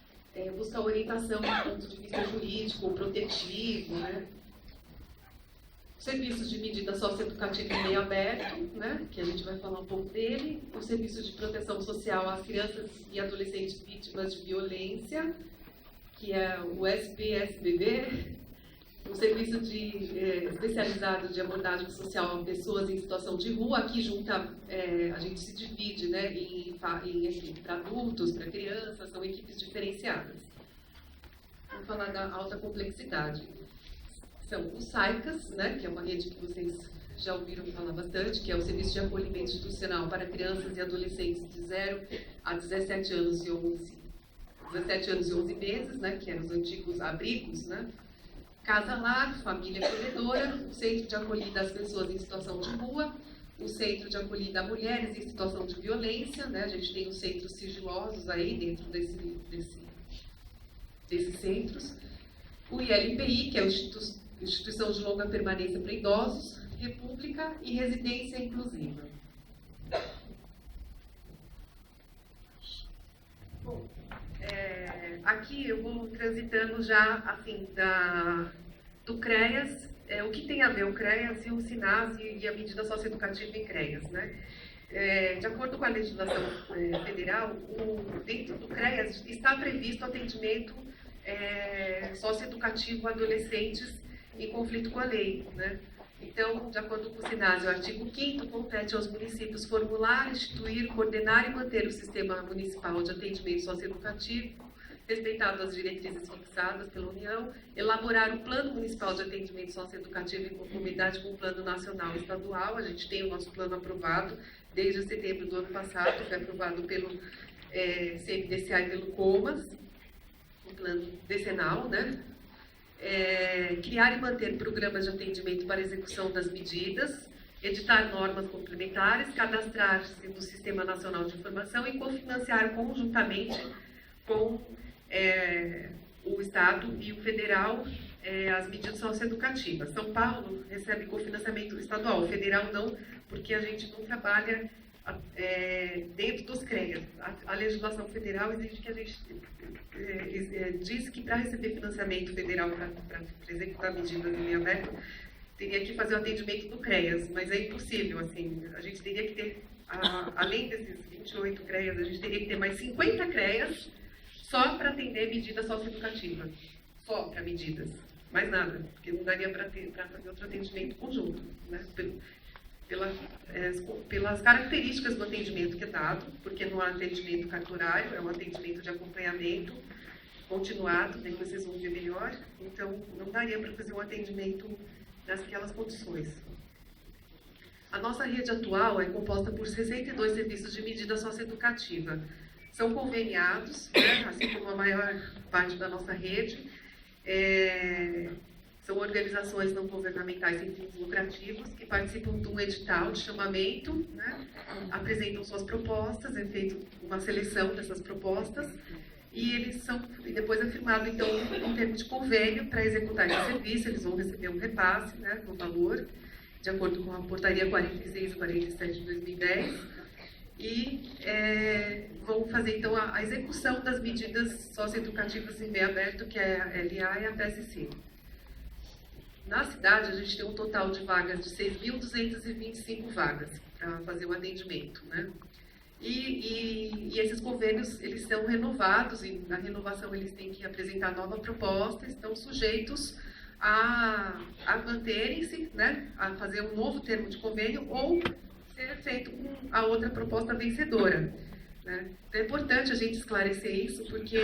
[SPEAKER 5] buscar orientação do ponto de vista jurídico, protetivo, né? Serviços de medida socioeducativa em meio aberto, né, que a gente vai falar um pouco dele. O serviço de proteção social às crianças e adolescentes vítimas de violência, que é o SPSBB. O serviço especializado de abordagem social a pessoas em situação de rua. Aqui junta, a gente se divide, né, para adultos, para crianças, são equipes diferenciadas. Vamos falar da alta complexidade. São os SAICAS, né, que é uma rede que vocês já ouviram falar bastante, que é o Serviço de Acolhimento Institucional para Crianças e Adolescentes de 0 a 17 anos e 11 meses, né, que eram os antigos abrigos, né, Casa Lar, Família Acolhedora, o Centro de Acolhida às Pessoas em Situação de Rua, o Centro de Acolhida a Mulheres em Situação de Violência, né? A gente tem os centros sigilosos aí dentro desses centros, o ILPI, que é a Instituição de Longa Permanência para Idosos, República e Residência Inclusiva. Bom, aqui eu vou transitando já, assim, do CREAS, o que tem a ver o CREAS e o SINAS e a medida socioeducativa em CREAS, né? De acordo com a legislação federal, dentro do CREAS está previsto atendimento socioeducativo a adolescentes em conflito com a lei, né? Então, de acordo com o SINAS, o artigo 5º, compete aos municípios formular, instituir, coordenar e manter o sistema municipal de atendimento socioeducativo, respeitado as diretrizes fixadas pela União, elaborar o Plano Municipal de Atendimento Socioeducativo em conformidade com o Plano Nacional e Estadual. A gente tem o nosso plano aprovado desde setembro do ano passado, foi aprovado pelo CMDCA e pelo COMAS, o plano decenal, né? Criar e manter programas de atendimento para execução das medidas, editar normas complementares, cadastrar-se no Sistema Nacional de Informação e cofinanciar conjuntamente com o Estado e o Federal as medidas socioeducativas. São Paulo recebe cofinanciamento estadual, o federal não, porque a gente não trabalha dentro dos CREAS. A legislação federal exige que a gente diz que para receber financiamento federal para executar medidas em meio aberto, teria que fazer o atendimento do CREAS, mas é impossível, assim, a gente teria que ter, além desses 28 CREAS, a gente teria que ter mais 50 CREAS só para atender medida socioeducativa, só para medidas, mais nada, porque não daria para fazer outro atendimento conjunto, né? Pelas características do atendimento que é dado, porque não há atendimento cartorário, é um atendimento de acompanhamento continuado, depois vocês vão ver melhor, então não daria para fazer um atendimento naquelas condições. A nossa rede atual é composta por 62 serviços de medida socioeducativa. São conveniados, né, assim como a maior parte da nossa rede. São organizações não governamentais sem fins lucrativos que participam de um edital de chamamento, né, apresentam suas propostas, é feita uma seleção dessas propostas e depois é firmado, então, um termo de convênio para executar esse serviço. Eles vão receber um repasse, né, no valor, de acordo com a portaria 46 e 47 de 2010, e vão fazer, então, a execução das medidas socioeducativas em meio aberto, que é a LA e a PSC. Na cidade, a gente tem um total de vagas de 6.225 vagas para fazer o atendimento, né? E esses convênios, eles são renovados, e na renovação eles têm que apresentar nova proposta, estão sujeitos a manterem-se, né? A fazer um novo termo de convênio ou ser feito com a outra proposta vencedora, né? Então é importante a gente esclarecer isso, porque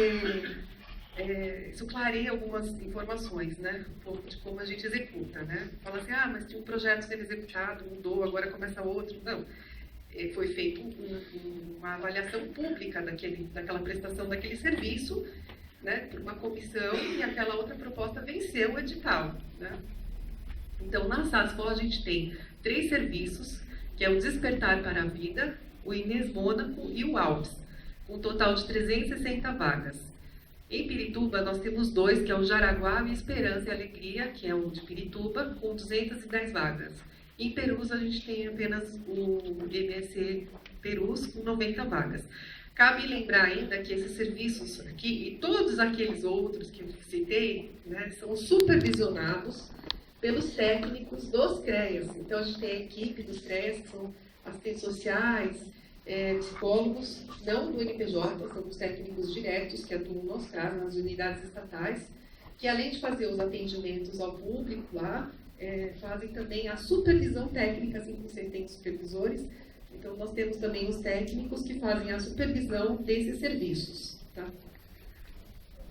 [SPEAKER 5] isso clareia algumas informações, né? Um pouco de como a gente executa, né? Fala assim, mas tinha um projeto sendo executado, mudou, agora começa outro. Não, foi feita uma avaliação pública daquela prestação daquele serviço, né? Por uma comissão, e aquela outra proposta venceu o edital, né? Então, na SASFO a gente tem 3 serviços, que é o Despertar para a Vida, o Inês Mônaco e o Alpes, com um total de 360 vagas. Em Pirituba, nós temos 2, que é o Jaraguá e Esperança e Alegria, que é o de Pirituba, com 210 vagas. Em Perus, a gente tem apenas o IBC Perus, com 90 vagas. Cabe lembrar ainda que esses serviços aqui, e todos aqueles outros que eu citei, né, são supervisionados pelos técnicos dos CREAS. Então, a gente tem a equipe dos CREAS, que são assistentes sociais, psicólogos, não do NPJ, são os técnicos diretos que atuam no nosso caso, nas unidades estatais, que além de fazer os atendimentos ao público lá, fazem também a supervisão técnica, assim como você tem supervisores. Então, nós temos também os técnicos que fazem a supervisão desses serviços, tá?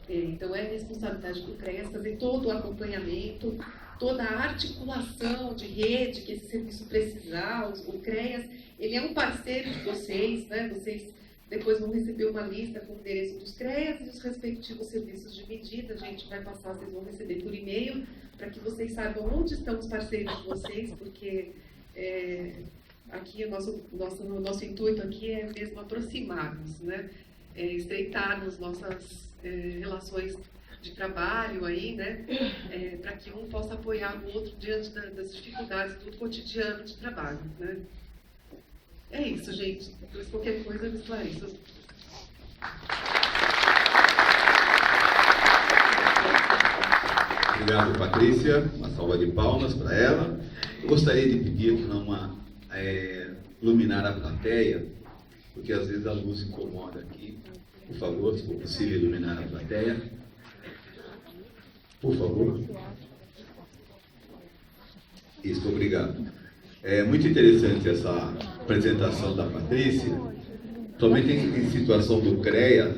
[SPEAKER 5] Então, é responsabilidade do CREAS fazer todo o acompanhamento, toda a articulação de rede que esse serviço precisar. O CREAS, ele é um parceiro de vocês, né? Vocês Depois vão receber uma lista com o endereço dos CREAS e os respectivos serviços de medida. A gente vai passar, vocês vão receber por e-mail, para que vocês saibam onde estão os parceiros de vocês, porque aqui o nosso intuito aqui é mesmo aproximarmos, né? Estreitarmos nossas relações de trabalho aí, né? Para que um possa apoiar o outro diante das dificuldades do cotidiano de trabalho, né? É isso, gente. Depois qualquer coisa eu me esclareço.
[SPEAKER 2] Obrigado, Patrícia. Uma salva de palmas para ela. Eu gostaria de pedir aqui iluminar a plateia, porque às vezes a luz incomoda aqui. Por favor, se for possível, iluminar a plateia. Por favor. Isso, obrigado. É muito interessante essa apresentação da Patrícia, somente em situação do CREAS,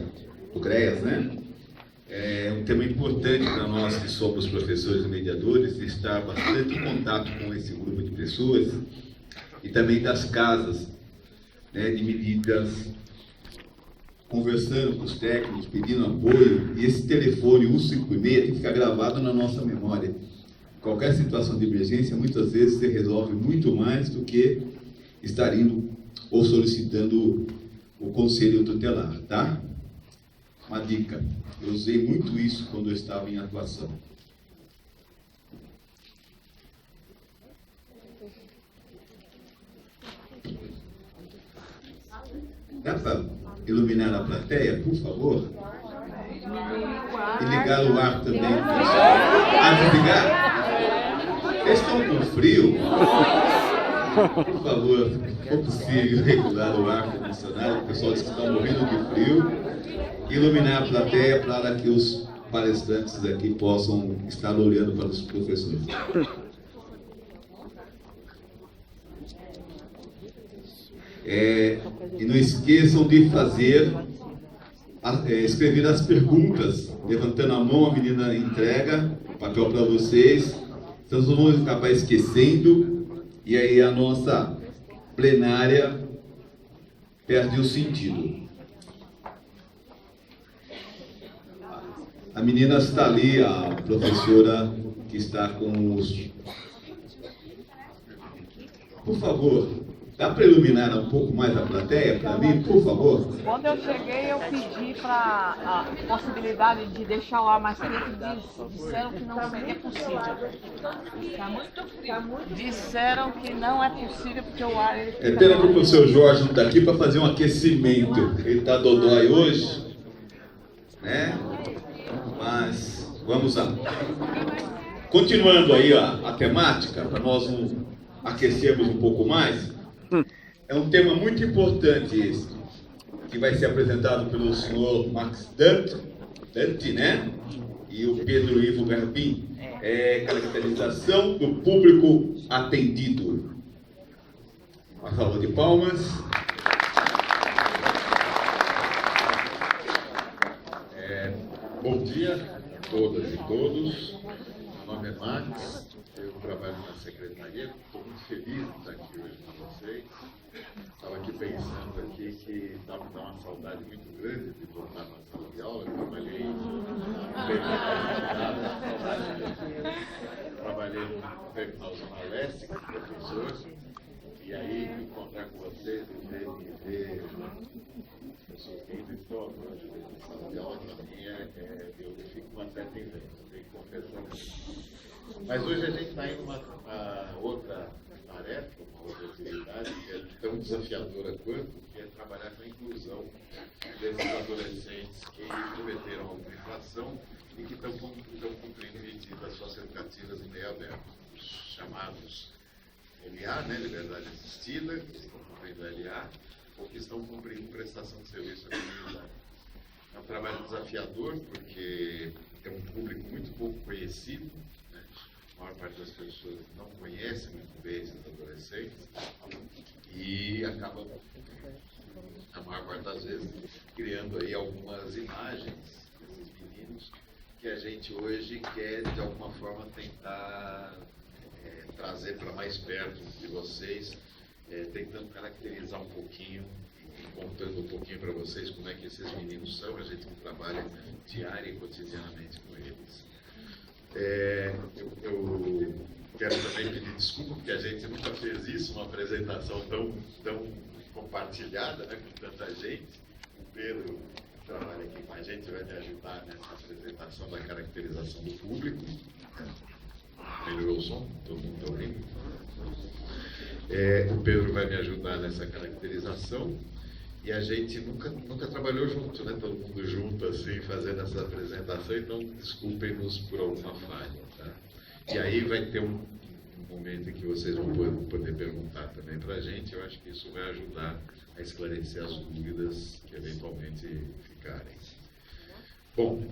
[SPEAKER 2] né? É um tema importante para nós que somos professores e mediadores, estar bastante em contato com esse grupo de pessoas e também das casas, né, de medidas, conversando com os técnicos, pedindo apoio, e esse telefone 156 tem que ficar gravado na nossa memória. Qualquer situação de emergência, muitas vezes, se resolve muito mais do que estar indo ou solicitando o conselho tutelar, tá? Uma dica, eu usei muito isso quando eu estava em atuação. Dá para iluminar a plateia, por favor? E ligar o ar também. Desligar? Vocês estão com frio? Por favor, se for possível, regular o ar-condicionado. O pessoal diz que estão morrendo de frio. Iluminar a plateia para que os palestrantes aqui possam estar olhando para os professores. E não esqueçam de escrever as perguntas, levantando a mão, a menina entrega o papel para vocês, então vocês vão acabar esquecendo, e aí a nossa plenária perde o sentido. A menina está ali, a professora que está com os... Por favor, dá para iluminar um pouco mais a plateia para mim, por favor?
[SPEAKER 6] Quando eu cheguei, eu pedi para a possibilidade de deixar o ar mais quente, disseram que não seria possível. Está muito frio. Disseram que não é possível porque o ar...
[SPEAKER 2] É pena que o professor Jorge não está aqui para fazer um aquecimento. Ele está dodói hoje, né? Mas vamos lá. Continuando aí a temática, para nós aquecermos um pouco mais, é um tema muito importante esse, que vai ser apresentado pelo senhor Max Dante, né? E o Pedro Ivo Garbim. É caracterização do público atendido. Uma salva de palmas.
[SPEAKER 7] Bom dia a todas e todos. Meu nome é Max, eu trabalho na secretaria. Estou muito feliz de estar aqui hoje com vocês. Estava aqui pensando aqui que estava me dando uma saudade muito grande de voltar na sala de aula. Eu trabalhei muito tempo na Zona Leste como professor. E aí, me encontrar com vocês e ver pessoas que ainda estão agora na sala de aula, para mim, eu fico com uma certa inveja, tenho que confessar isso. Mas hoje a gente está em uma outra tarefa, uma outra atividade que é tão desafiadora quanto, que é trabalhar com a inclusão desses adolescentes que cometeram alguma infração e que estão cumprindo medidas socioeducativas em meio aberto, os chamados LA, né, liberdade assistida, que estão cumprindo LA, ou que estão cumprindo prestação de serviço à comunidade. É um trabalho desafiador, porque é um público muito pouco conhecido, né? A maior parte das pessoas não conhece muito bem esses adolescentes e acaba, a maior parte das vezes, criando aí algumas imagens desses meninos que a gente hoje quer, de alguma forma, tentar trazer para mais perto de vocês, tentando caracterizar um pouquinho contando um pouquinho para vocês como é que esses meninos são, a gente trabalha diária e cotidianamente com eles. Eu quero também pedir desculpa, porque a gente nunca fez isso, uma apresentação tão compartilhada, né, com tanta gente. O Pedro trabalha aqui com a gente, vai me ajudar nessa apresentação da caracterização do público. Melhorou o som? Todo mundo está ouvindo? O Pedro vai me ajudar nessa caracterização. E a gente nunca trabalhou junto, né? Todo mundo junto, assim, fazendo essa apresentação, então desculpem-nos por alguma falha, tá? E aí vai ter um momento em que vocês vão poder perguntar também para a gente. Eu acho que isso vai ajudar a esclarecer as dúvidas que eventualmente ficarem. Bom,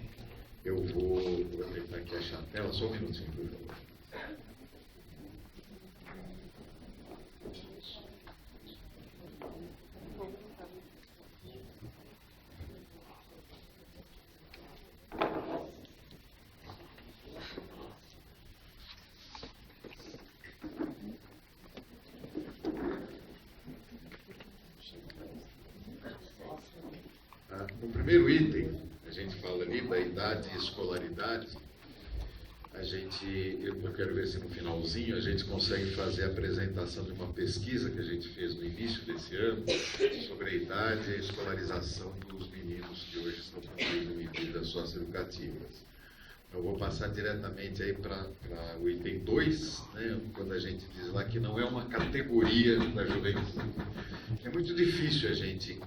[SPEAKER 7] eu vou tentar aqui achar a tela, só um minutinho, por favor. No primeiro item, a gente fala ali da idade e escolaridade. Eu quero ver se no finalzinho a gente consegue fazer a apresentação de uma pesquisa que a gente fez no início desse ano sobre a idade e a escolarização dos meninos que hoje estão cumprindo medidas socioeducativas. Eu vou passar diretamente aí para o item 2, né, quando a gente diz lá que não é uma categoria da juventude. É muito difícil a gente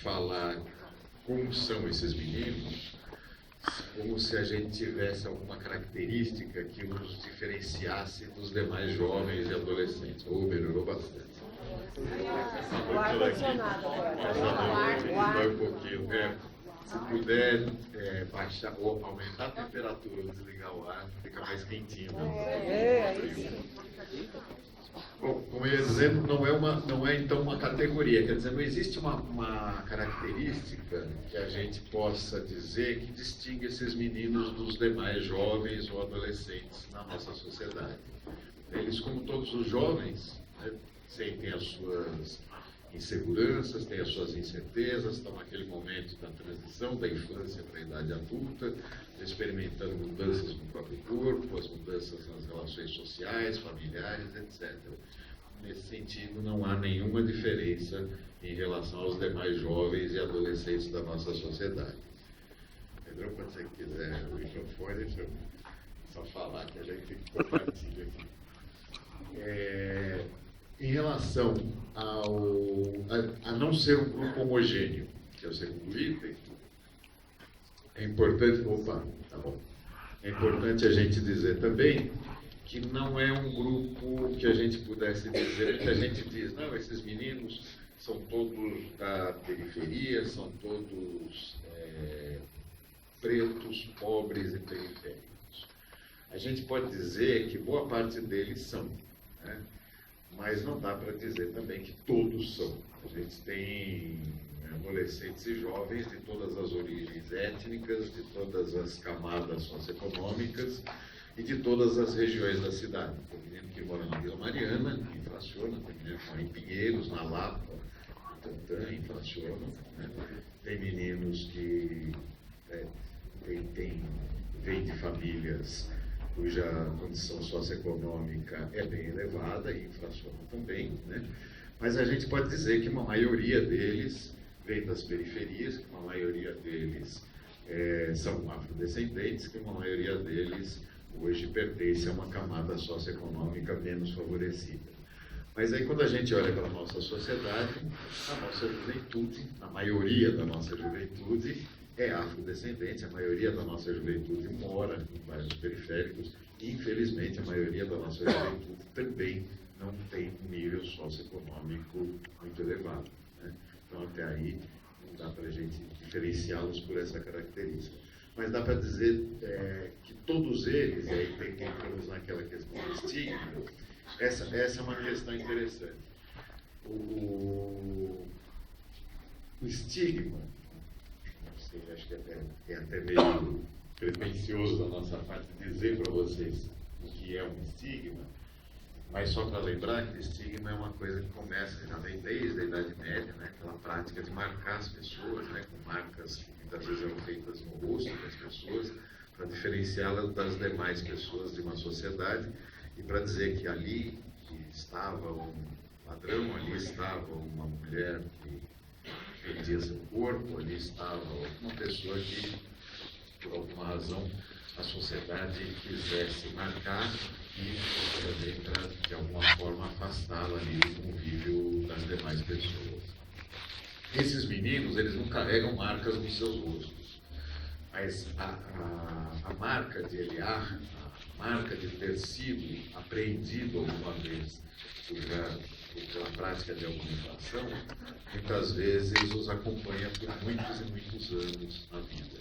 [SPEAKER 7] falar como são esses meninos, como se a gente tivesse alguma característica que os diferenciasse dos demais jovens e adolescentes. Melhorou bastante.
[SPEAKER 8] O ar-condicionado agora.
[SPEAKER 7] Vai um pouquinho. Se puder baixar ou aumentar a temperatura ou desligar o ar, fica mais quentinho. Bom, como eu ia dizendo, não é então uma categoria, quer dizer, não existe uma característica que a gente possa dizer que distingue esses meninos dos demais jovens ou adolescentes na nossa sociedade. Eles, como todos os jovens, né, têm as suas inseguranças, têm as suas incertezas, estão naquele momento da transição da infância para a idade adulta, experimentando mudanças no próprio corpo, as mudanças nas relações sociais, familiares, etc. Nesse sentido, não há nenhuma diferença em relação aos demais jovens e adolescentes da nossa sociedade. Pedro, quando você quiser o microfone, deixa eu só falar que a gente compartilha aqui. Em relação a não ser um grupo homogêneo, que é o segundo item, é importante... tá bom. É importante a gente dizer também que não é um grupo que a gente pudesse dizer, que a gente diz, não, esses meninos são todos da periferia, são todos pretos, pobres e periféricos. A gente pode dizer que boa parte deles são, né? Mas não dá para dizer também que todos são. A gente tem adolescentes e jovens de todas as origens étnicas, de todas as camadas socioeconômicas e de todas as regiões da cidade. Tem menino que mora na Vila Mariana, que inflaciona, tem menino que mora em Pinheiros, na Lapa, em Tantã, inflaciona, né? Tem meninos que vêm de famílias cuja condição socioeconômica é bem elevada e inflaciona também, né? Mas a gente pode dizer que uma maioria deles vem das periferias, que uma maioria deles são afrodescendentes, que uma maioria deles hoje pertence a uma camada socioeconômica menos favorecida. Mas aí quando a gente olha para a nossa sociedade, a nossa juventude, a maioria da nossa juventude é afrodescendente, a maioria da nossa juventude mora em bairros periféricos e, infelizmente, a maioria da nossa juventude também não tem um nível socioeconômico muito elevado, né? Então, até aí, não dá para a gente diferenciá-los por essa característica. Mas dá para dizer que todos eles, e aí entramos naquela questão do estigma, essa é uma questão interessante. O estigma, acho que é até meio pretensioso da nossa parte dizer para vocês o que é um estigma, Mas só para lembrar que estigma é uma coisa que começa, já vem desde a Idade Média, né? Aquela prática de marcar as pessoas, né? Com marcas que muitas vezes eram feitas no rosto das pessoas, para diferenciá-las das demais pessoas de uma sociedade e para dizer que ali estava um ladrão, ali estava uma mulher que vendia seu corpo, ali estava uma pessoa que, por alguma razão, a sociedade quisesse marcar e também para, de alguma forma, afastá-la ali do convívio das demais pessoas. Esses meninos, eles não carregam marcas nos seus rostos, mas a marca de Eliar, a marca de ter sido apreendido alguma vez pela prática de alguma infração, muitas vezes os acompanha por muitos e muitos anos na vida.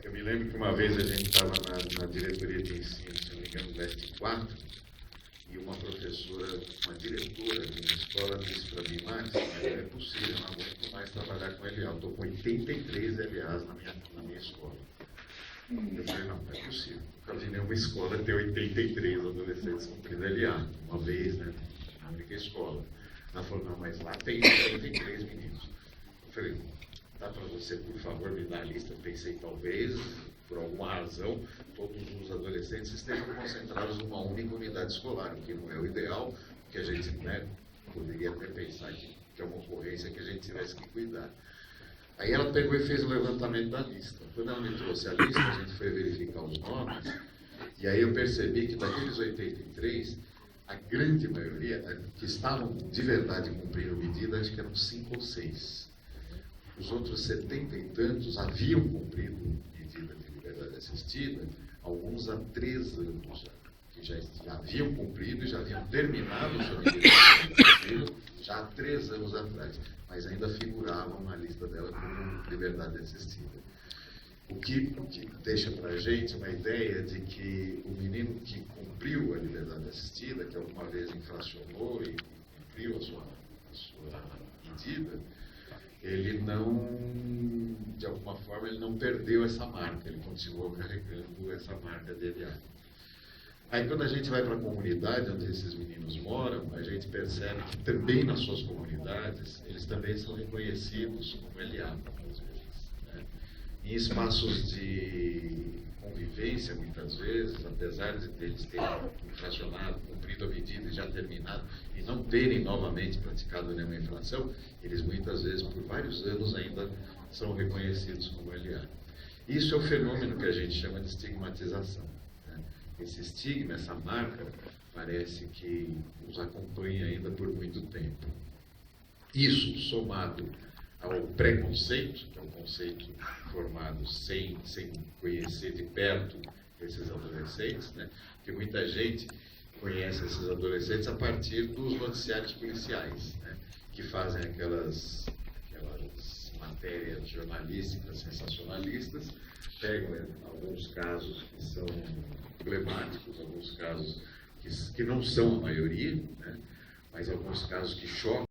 [SPEAKER 7] Eu me lembro que uma vez a gente estava na diretoria de ensino, se não me engano, do ST4, e uma professora, uma diretora de uma escola disse para mim: Max, não é possível, não aguento mais trabalhar com LA, eu estou com 83 LAs na minha escola. Eu falei: não é possível, nunca vi nenhuma escola ter 83 adolescentes cumprindo LA, uma vez, né, na única escola. Ela falou: não, mas lá tem 83 meninos. Eu falei: dá para você, por favor, me dar a lista? Pensei, talvez, por alguma razão, todos os adolescentes estejam concentrados numa única unidade escolar, o que não é o ideal, que a gente, né, poderia até pensar que é uma ocorrência que a gente tivesse que cuidar. Aí ela pegou e fez o levantamento da lista. Quando ela me trouxe a lista, a gente foi verificar os nomes, e aí eu percebi que daqueles 83, a grande maioria, que estavam de verdade cumprindo medida, acho que eram 5 ou 6. Os outros 70 e tantos haviam cumprido medida de liberdade assistida, alguns há 3 anos já, que já haviam cumprido e já haviam terminado sua medida assistida já há 3 anos atrás, mas ainda figuravam na lista dela como liberdade assistida. O que deixa para a gente uma ideia de que o menino que cumpriu a liberdade assistida, que alguma vez infracionou e cumpriu a sua medida, ele não, de alguma forma, ele não perdeu essa marca, ele continuou carregando essa marca dele. Aí quando a gente vai para a comunidade onde esses meninos moram, a gente percebe que também nas suas comunidades, eles também são reconhecidos como LA, às vezes, né? Em espaços de convivência, muitas vezes, apesar de eles terem infracionado, cumprido a medida e já terminado, e não terem novamente praticado nenhuma infração, eles muitas vezes, por vários anos, ainda são reconhecidos como LA. Isso é o fenômeno que a gente chama de estigmatização, né? Esse estigma, essa marca, parece que os acompanha ainda por muito tempo. Isso, somado ao preconceito, que é um conceito formado sem conhecer de perto esses adolescentes, né? Porque muita gente conhece esses adolescentes a partir dos noticiários policiais, né? Que fazem aquelas matérias jornalísticas sensacionalistas, pegam alguns casos que são emblemáticos, alguns casos que não são a maioria, né? Mas alguns casos que chocam